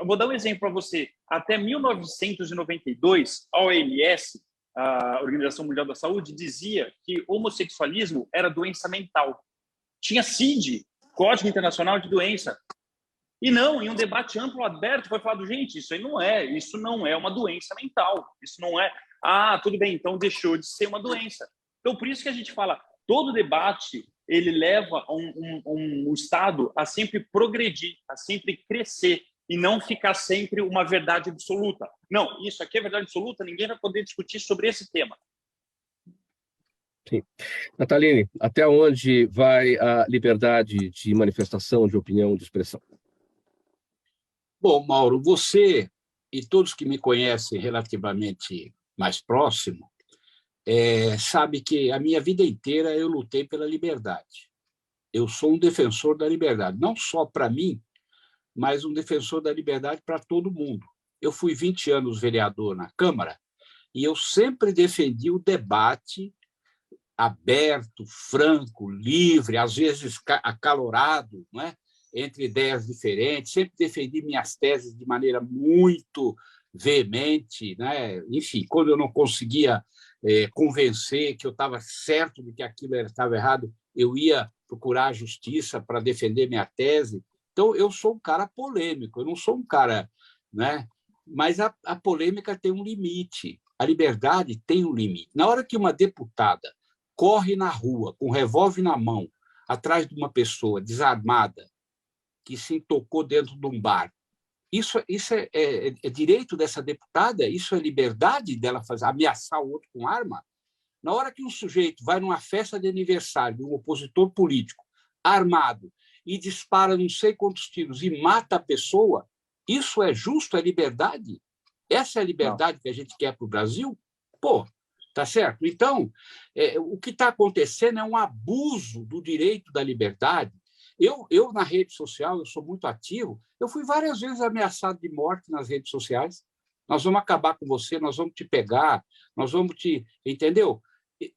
vou dar um exemplo para você. Até 1992, a OMS, a Organização Mundial da Saúde, dizia que homossexualismo era doença mental. Tinha CID Código Internacional de Doença. E não, em um debate amplo, aberto, foi falado, gente, isso não é uma doença mental. Isso não é, tudo bem, então deixou de ser uma doença. Então, por isso que a gente fala, todo debate, ele leva um Estado a sempre progredir, a sempre crescer, e não ficar sempre uma verdade absoluta. Não, isso aqui é verdade absoluta, ninguém vai poder discutir sobre esse tema. Sim. Nataline, até onde vai a liberdade de manifestação, de opinião, de expressão? Bom, Mauro, você e todos que me conhecem relativamente mais próximo sabe que a minha vida inteira eu lutei pela liberdade. Eu sou um defensor da liberdade, não só para mim, mas um defensor da liberdade para todo mundo. Eu fui 20 anos vereador na Câmara e eu sempre defendi o debate aberto, franco, livre, às vezes acalorado, não é? Entre ideias diferentes, sempre defendi minhas teses de maneira muito veemente, né? Enfim, quando eu não conseguia convencer que eu estava certo de que aquilo estava errado, eu ia procurar a justiça para defender minha tese. Então, eu sou um cara polêmico, eu não sou um cara, né? Mas a polêmica tem um limite, a liberdade tem um limite. Na hora que uma deputada corre na rua com um revólver na mão, atrás de uma pessoa desarmada, que se intocou dentro de um bar, isso é direito dessa deputada? Isso é liberdade dela ameaçar o outro com arma? Na hora que um sujeito vai numa festa de aniversário de um opositor político, armado, e dispara não sei quantos tiros e mata a pessoa, isso é justo? É liberdade? Essa é a liberdade que a gente quer para o Brasil? Pô, tá certo? Então, o que está acontecendo é um abuso do direito da liberdade. Eu, na rede social, eu sou muito ativo, eu fui várias vezes ameaçado de morte nas redes sociais. Nós vamos acabar com você, nós vamos te pegar, nós vamos te... Entendeu?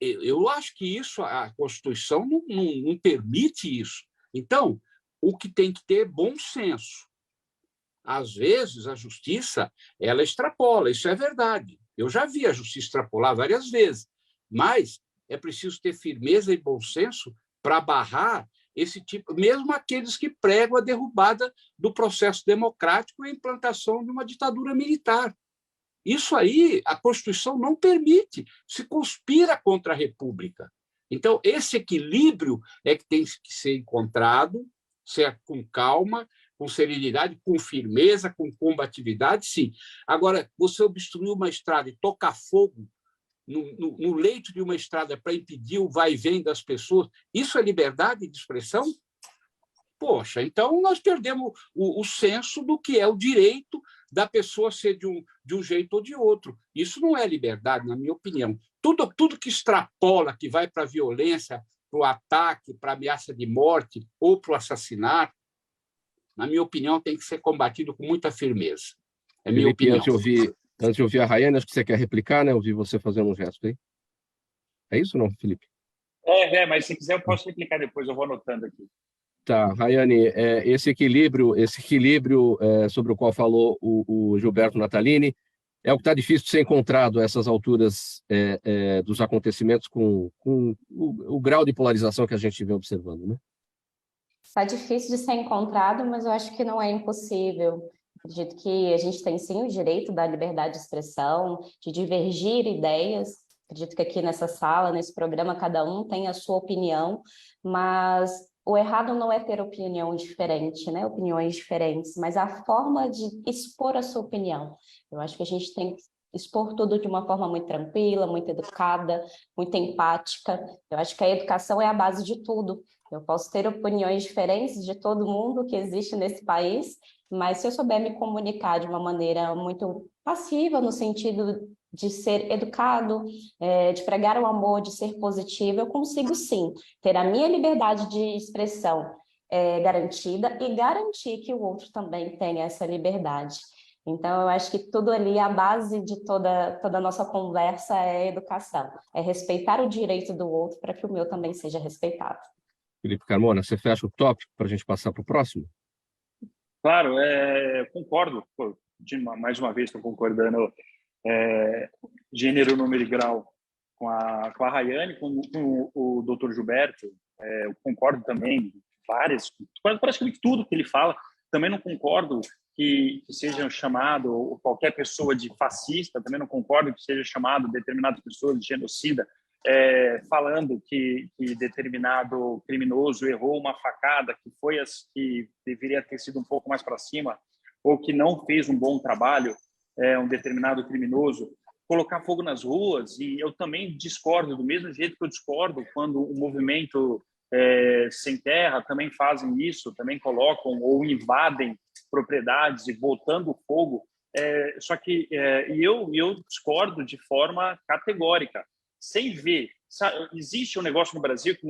Eu acho que isso, a Constituição não permite isso. Então, o que tem que ter é bom senso. Às vezes, a justiça, ela extrapola, isso é verdade. Eu já vi a justiça extrapolar várias vezes, mas é preciso ter firmeza e bom senso para barrar esse tipo, mesmo aqueles que pregam a derrubada do processo democrático e a implantação de uma ditadura militar. Isso aí, a Constituição não permite, se conspira contra a República. Então, esse equilíbrio é que tem que ser encontrado, certo? Com calma, com serenidade, com firmeza, com combatividade, sim. Agora, você obstruir uma estrada e tocar fogo no leito de uma estrada para impedir o vai e vem das pessoas, isso é liberdade de expressão? Poxa, então nós perdemos o senso do que é o direito da pessoa ser de um jeito ou de outro. Isso não é liberdade, na minha opinião. Tudo que extrapola, que vai para a violência, para o ataque, para a ameaça de morte ou para o assassinato, na minha opinião, tem que ser combatido com muita firmeza. É minha opinião. Antes de ouvir a Rayane, acho que você quer replicar, né? Eu ouvi você fazendo um gesto aí. É isso ou não, Felipe? Mas se quiser eu posso replicar depois, eu vou anotando aqui. Tá, Rayane, esse equilíbrio sobre o qual falou o Gilberto Natalini é o que está difícil de ser encontrado a essas alturas dos acontecimentos com o grau de polarização que a gente vem observando, né? Está difícil de ser encontrado, mas eu acho que não é impossível. Acredito que a gente tem sim o direito da liberdade de expressão, de divergir ideias. Acredito que aqui nessa sala, nesse programa, cada um tem a sua opinião, mas o errado não é ter opinião diferente, né? Opiniões diferentes, mas a forma de expor a sua opinião. Eu acho que a gente tem que expor tudo de uma forma muito tranquila, muito educada, muito empática. Eu acho que a educação é a base de tudo. Eu posso ter opiniões diferentes de todo mundo que existe nesse país, mas se eu souber me comunicar de uma maneira muito passiva, no sentido de ser educado, de pregar o amor, de ser positivo, eu consigo sim ter a minha liberdade de expressão garantida e garantir que o outro também tenha essa liberdade. Então, eu acho que tudo ali, a base de toda a nossa conversa é educação, é respeitar o direito do outro para que o meu também seja respeitado. Felipe Carmona, você fecha o tópico para a gente passar para o próximo? Claro, concordo. Mais uma vez, estou concordando gênero, número e grau com a Rayane, com o doutor Gilberto. Eu concordo também, praticamente tudo que ele fala. Também não concordo que seja chamado, ou qualquer pessoa, de fascista, também não concordo que seja chamado determinada pessoa de genocida, falando que determinado criminoso errou uma facada, que deveria ter sido um pouco mais para cima, ou que não fez um bom trabalho, um determinado criminoso, colocar fogo nas ruas. E eu também discordo, do mesmo jeito que eu discordo quando o movimento Sem Terra também fazem isso, também colocam ou invadem propriedades e botando fogo. Só que eu discordo de forma categórica, sem ver. Sabe, existe um negócio no Brasil que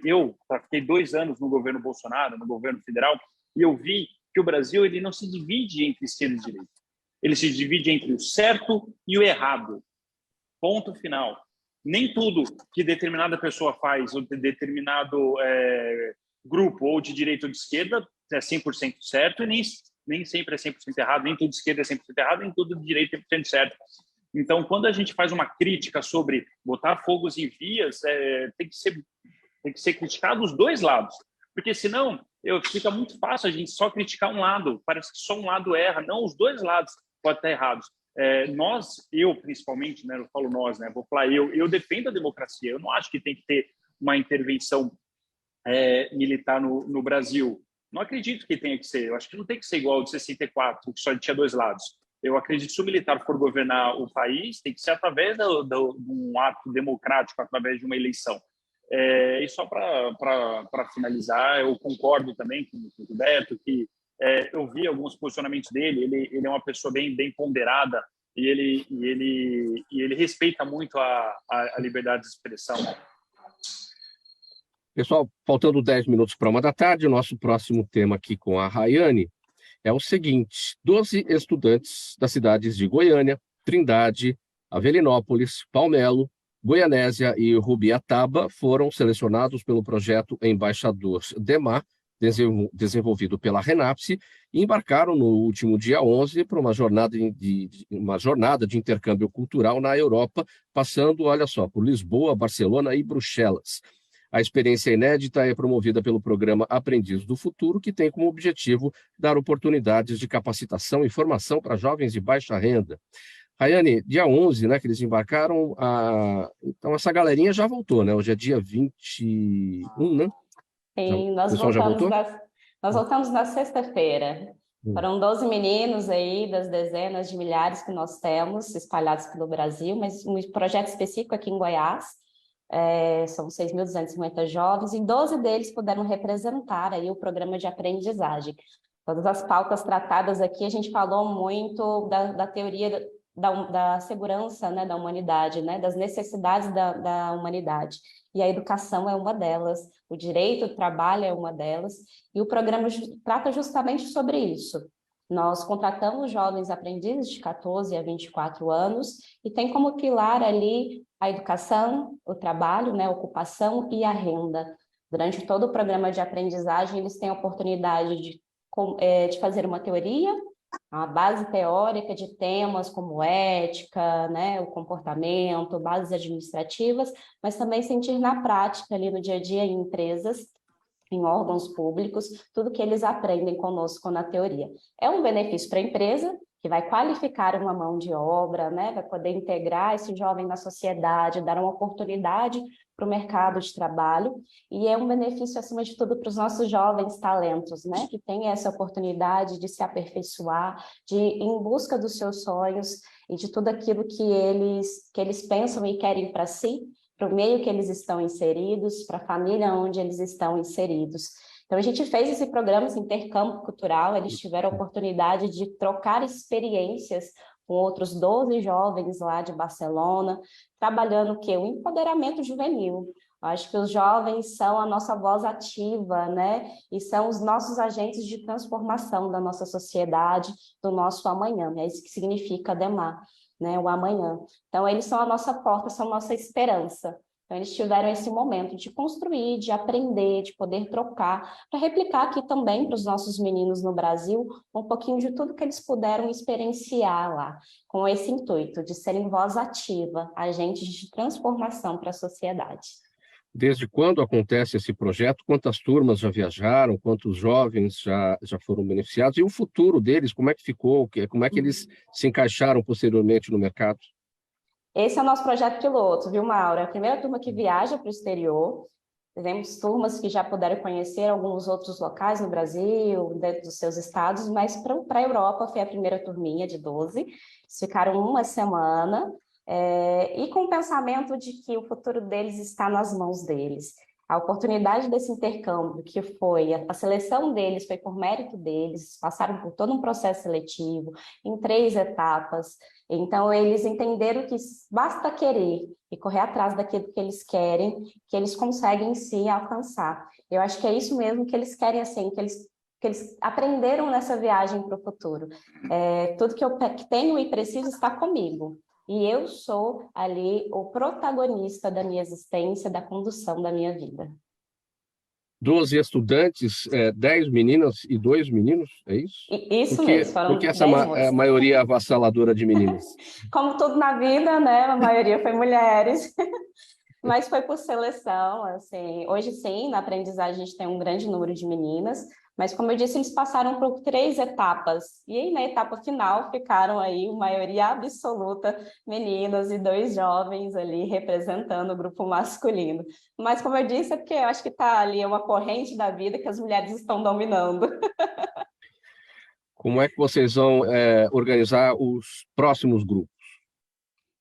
eu fiquei 2 anos no governo Bolsonaro, no governo federal, e eu vi que o Brasil ele não se divide entre esquerda e direita. Ele se divide entre o certo e o errado. Ponto final. Nem tudo que determinada pessoa faz, ou de determinado grupo, ou de direita ou de esquerda, é 100% certo, e nem sempre é 100% errado, nem tudo de esquerda é 100% errado, nem tudo de direita é 100% certo. Então, quando a gente faz uma crítica sobre botar fogos em vias, tem que ser criticado os dois lados, porque senão fica muito fácil a gente só criticar um lado, parece que só um lado erra, não, os dois lados podem estar errados. Eu principalmente, né, eu falo nós, né, vou falar eu defendo a democracia, eu não acho que tem que ter uma intervenção militar no Brasil, não acredito que tenha que ser, eu acho que não tem que ser igual ao de 64, que só tinha 2 lados. Eu acredito que se o militar for governar o país, tem que ser através de um ato democrático, através de uma eleição. E só para finalizar, eu concordo também com o Roberto, que eu vi alguns posicionamentos dele, ele é uma pessoa bem ponderada, e ele respeita muito a liberdade de expressão. Pessoal, faltando 10 minutos para 1h da tarde, o nosso próximo tema aqui com a Rayane é o seguinte: 12 estudantes das cidades de Goiânia, Trindade, Avelinópolis, Palmelo, Goianésia e Rubiataba foram selecionados pelo projeto Embaixador DEMAR, desenvolvido pela Renapse, e embarcaram no último dia 11 para uma jornada de intercâmbio cultural na Europa, passando, olha só, por Lisboa, Barcelona e Bruxelas. A experiência inédita é promovida pelo programa Aprendiz do Futuro, que tem como objetivo dar oportunidades de capacitação e formação para jovens de baixa renda. Rayane, dia 11, né, que eles embarcaram, então essa galerinha já voltou, né? Hoje é dia 21, né? Sim, nós voltamos na sexta-feira. Foram 12 meninos aí, das dezenas de milhares que nós temos espalhados pelo Brasil, mas um projeto específico aqui em Goiás. São 6.250 jovens, e 12 deles puderam representar aí o programa de aprendizagem. Todas as pautas tratadas aqui, a gente falou muito da teoria da segurança, né, da humanidade, né, das necessidades da humanidade. E a educação é uma delas, o direito ao trabalho é uma delas, e o programa trata justamente sobre isso. Nós contratamos jovens aprendizes de 14 a 24 anos e tem como pilar ali a educação, o trabalho, né, a ocupação e a renda. Durante todo o programa de aprendizagem, eles têm a oportunidade de fazer uma teoria, uma base teórica de temas como ética, né, o comportamento, bases administrativas, mas também sentir na prática, ali no dia a dia, em empresas, em órgãos públicos, tudo que eles aprendem conosco na teoria. É um benefício para a empresa, que vai qualificar uma mão de obra, né, vai poder integrar esse jovem na sociedade, dar uma oportunidade para o mercado de trabalho, e é um benefício, acima de tudo, para os nossos jovens talentos, né, que têm essa oportunidade de se aperfeiçoar, de ir em busca dos seus sonhos e de tudo aquilo que eles pensam e querem para si, para o meio que eles estão inseridos, para a família onde eles estão inseridos. Então, a gente fez esse programa, esse intercâmbio cultural, eles tiveram a oportunidade de trocar experiências com outros 12 jovens lá de Barcelona, trabalhando o quê? O empoderamento juvenil. Eu acho que os jovens são a nossa voz ativa, né? E são os nossos agentes de transformação da nossa sociedade, do nosso amanhã. É isso que significa DEMAR, né? O amanhã. Então, eles são a nossa porta, são a nossa esperança. Então, eles tiveram esse momento de construir, de aprender, de poder trocar, para replicar aqui também para os nossos meninos no Brasil um pouquinho de tudo que eles puderam experienciar lá, com esse intuito de serem voz ativa, agentes de transformação para a sociedade. Desde quando acontece esse projeto? Quantas turmas já viajaram? Quantos jovens já foram beneficiados? E o futuro deles, como é que ficou? Como é que eles se encaixaram posteriormente no mercado? Esse é o nosso projeto piloto, viu, Maura? A primeira turma que viaja para o exterior. Tivemos turmas que já puderam conhecer alguns outros locais no Brasil, dentro dos seus estados, mas para a Europa foi a primeira turminha de 12. Eles ficaram uma semana, e com o pensamento de que o futuro deles está nas mãos deles. A oportunidade desse intercâmbio, que foi a seleção deles, foi por mérito deles, passaram por todo um processo seletivo, em 3 etapas. Então, eles entenderam que basta querer e correr atrás daquilo que eles querem, que eles conseguem sim alcançar. Eu acho que é isso mesmo que eles querem, assim, que eles aprenderam nessa viagem para o futuro. Tudo que eu tenho e preciso está comigo. E eu sou ali o protagonista da minha existência, da condução da minha vida. 12 estudantes, 10 meninas e 2 meninos, é isso? Isso mesmo, foram porque essa 10 moças. maioria avassaladora de meninas? Como tudo na vida, né? A maioria foi mulheres. Mas foi por seleção, assim. Hoje, sim, na aprendizagem a gente tem um grande número de meninas, mas, como eu disse, eles passaram por 3 etapas. E aí, na etapa final, ficaram aí, maioria absoluta, meninas e 2 jovens ali representando o grupo masculino. Mas, como eu disse, é porque eu acho que está ali uma corrente da vida que as mulheres estão dominando. Como é que vocês vão organizar os próximos grupos?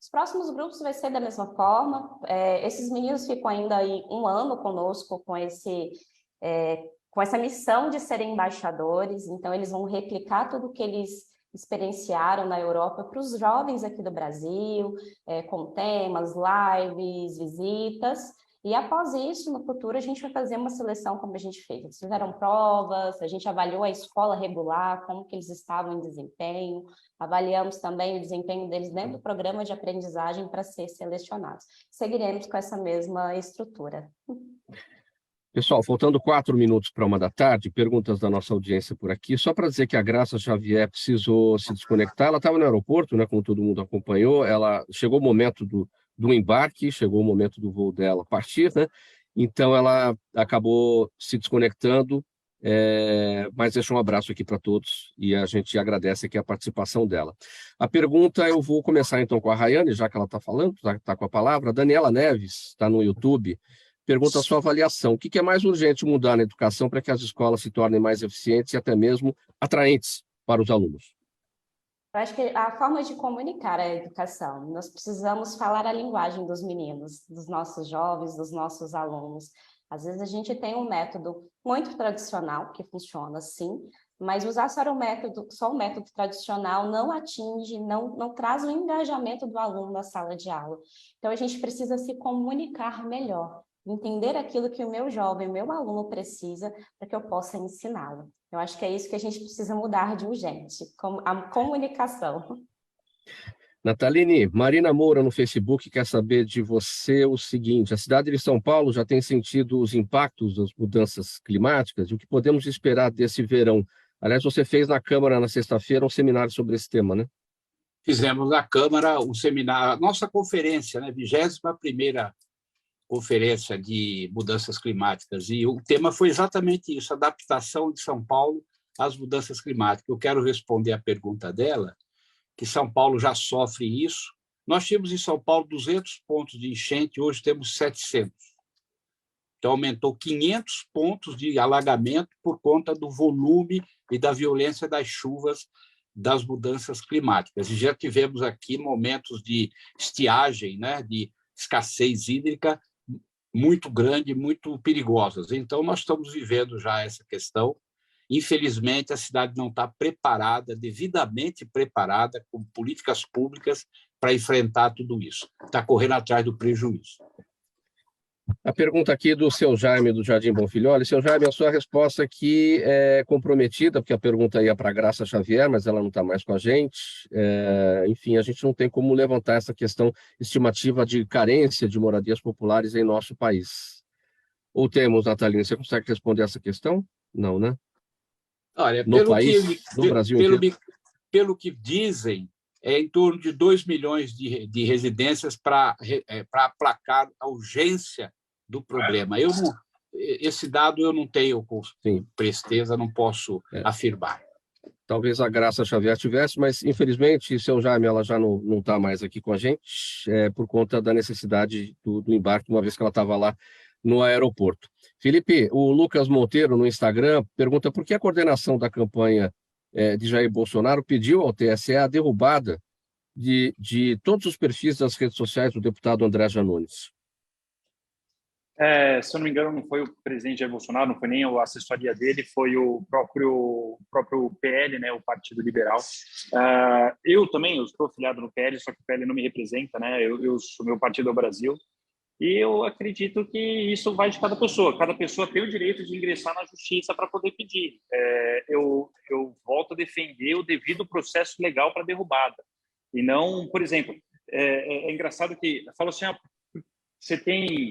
Os próximos grupos vai ser da mesma forma. Esses meninos ficam ainda aí 1 ano conosco com essa missão de serem embaixadores. Então, eles vão replicar tudo o que eles experienciaram na Europa para os jovens aqui do Brasil, com temas, lives, visitas. E após isso, no futuro, a gente vai fazer uma seleção como a gente fez. Eles fizeram provas, a gente avaliou a escola regular, como que eles estavam em desempenho, avaliamos também o desempenho deles dentro do programa de aprendizagem para ser selecionados. Seguiremos com essa mesma estrutura. Pessoal, faltando 4 minutos para 1 da tarde, perguntas da nossa audiência por aqui. Só para dizer que a Graça Xavier precisou se desconectar. Ela estava no aeroporto, né, como todo mundo acompanhou. Chegou o momento do embarque, chegou o momento do voo dela partir, né? Então, ela acabou se desconectando, mas deixou um abraço aqui para todos e a gente agradece aqui a participação dela. A pergunta, eu vou começar então com a Rayane, já que ela está falando, está com a palavra. A Daniela Neves, está no YouTube, pergunta a sua avaliação. O que é mais urgente mudar na educação para que as escolas se tornem mais eficientes e até mesmo atraentes para os alunos? Eu acho que a forma de comunicar a educação, nós precisamos falar a linguagem dos meninos, dos nossos jovens, dos nossos alunos. Às vezes a gente tem um método muito tradicional, que funciona sim, mas usar só o método tradicional não atinge, não traz o engajamento do aluno na sala de aula. Então a gente precisa se comunicar melhor, entender aquilo que o meu jovem, o meu aluno precisa para que eu possa ensiná-lo. Eu acho que é isso que a gente precisa mudar de urgente, a comunicação. Nataline, Marina Moura no Facebook quer saber de você o seguinte: a cidade de São Paulo já tem sentido os impactos das mudanças climáticas? E o que podemos esperar desse verão? Aliás, você fez na Câmara na sexta-feira um seminário sobre esse tema, né? Fizemos na Câmara um seminário, a nossa conferência, né, 21ª Conferência de Mudanças Climáticas, e o tema foi exatamente isso, adaptação de São Paulo às mudanças climáticas. Eu quero responder a pergunta dela, que São Paulo já sofre isso. Nós tínhamos em São Paulo 200 pontos de enchente, hoje temos 700. Então, aumentou 500 pontos de alagamento por conta do volume e da violência das chuvas das mudanças climáticas. E já tivemos aqui momentos de estiagem, né, de escassez hídrica muito grande, muito perigosas. Então, nós estamos vivendo já essa questão. Infelizmente, a cidade não está preparada, devidamente preparada, com políticas públicas para enfrentar tudo isso. Está correndo atrás do prejuízo. A pergunta aqui do seu Jaime, do Jardim Bonfilholi. Seu Jaime, a sua resposta aqui é comprometida, porque a pergunta ia para a Graça Xavier, mas ela não está mais com a gente. Enfim, a gente não tem como levantar essa questão estimativa de carência de moradias populares em nosso país. Ou temos, Natalina, você consegue responder essa questão? Não, né? Olha, no Brasil pelo que dizem, é em torno de 2 milhões de residências para aplacar a urgência do problema. Esse dado eu não tenho com presteza, não posso afirmar. Talvez a Graça Xavier tivesse, mas infelizmente, seu Jaime, ela já não está mais aqui com a gente, por conta da necessidade do embarque, uma vez que ela estava lá no aeroporto. Felipe, o Lucas Monteiro, no Instagram, pergunta por que a coordenação da campanha de Jair Bolsonaro pediu ao TSE a derrubada de todos os perfis das redes sociais do deputado André Janones. Se eu não me engano, não foi o presidente Jair Bolsonaro, não foi nem a assessoria dele, foi o próprio PL, né, o Partido Liberal. Eu estou afiliado no PL, só que o PL não me representa, né? O meu partido é o Brasil. E eu acredito que isso vai de cada pessoa. Cada pessoa tem o direito de ingressar na justiça para poder pedir. Eu volto a defender o devido processo legal para derrubada. E não, por exemplo, é engraçado que fala assim,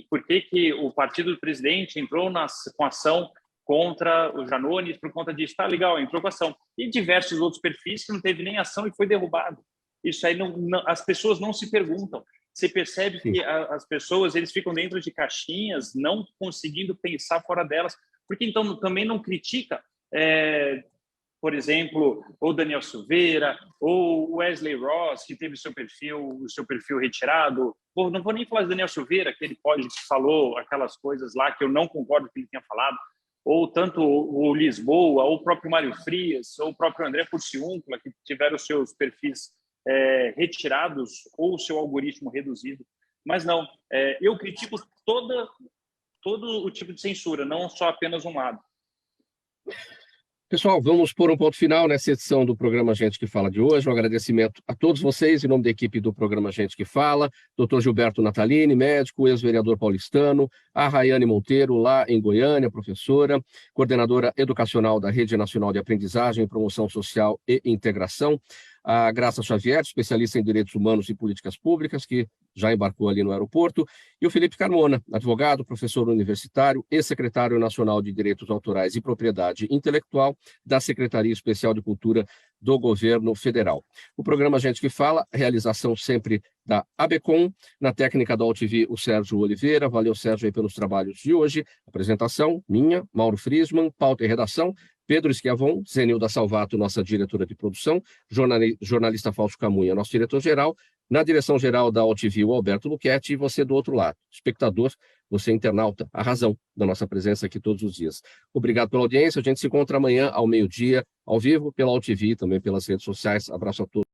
por que o partido do presidente entrou com ação contra o Janones por conta disso? Tá legal, entrou com ação. E diversos outros perfis que não teve nem ação e foi derrubado. Isso aí as pessoas não se perguntam. Você percebe que as pessoas eles ficam dentro de caixinhas, não conseguindo pensar fora delas, porque então também não critica, por exemplo, o Daniel Silveira, ou o Wesley Ross, que teve o seu perfil retirado. Não vou nem falar de Daniel Silveira, que ele falou aquelas coisas lá que eu não concordo que ele tenha falado, ou tanto o Lisboa, ou o próprio Mário Frias, ou o próprio André Porciúncula, que tiveram seus perfis retirados ou o seu algoritmo reduzido. Mas não, eu critico todo o tipo de censura, não só apenas um lado. Pessoal, vamos pôr um ponto final nessa edição do programa Gente que Fala de hoje. Um agradecimento a todos vocês, em nome da equipe do programa Gente que Fala, Dr. Gilberto Natalini, médico, ex-vereador paulistano, a Rayane Monteiro, lá em Goiânia, professora, coordenadora educacional da Rede Nacional de Aprendizagem, Promoção Social e Integração, a Graça Xavier, especialista em Direitos Humanos e Políticas Públicas, que já embarcou ali no aeroporto, e o Felipe Carmona, advogado, professor universitário e secretário nacional de Direitos Autorais e Propriedade Intelectual da Secretaria Especial de Cultura do Governo Federal. O programa Gente que Fala, realização sempre da ABCOM, na técnica da UlTV, o Sérgio Oliveira. Valeu, Sérgio, aí pelos trabalhos de hoje. Apresentação, minha, Mauro Friesman, pauta e redação, Pedro Schiavon, Zenilda Salvato, nossa diretora de produção, jornalista Fausto Camunha, nosso diretor-geral, na direção-geral da UlTV, o Alberto Luchetti, e você do outro lado, espectador, você internauta, a razão da nossa presença aqui todos os dias. Obrigado pela audiência, a gente se encontra amanhã ao meio-dia, ao vivo, pela UlTV, também pelas redes sociais. Abraço a todos.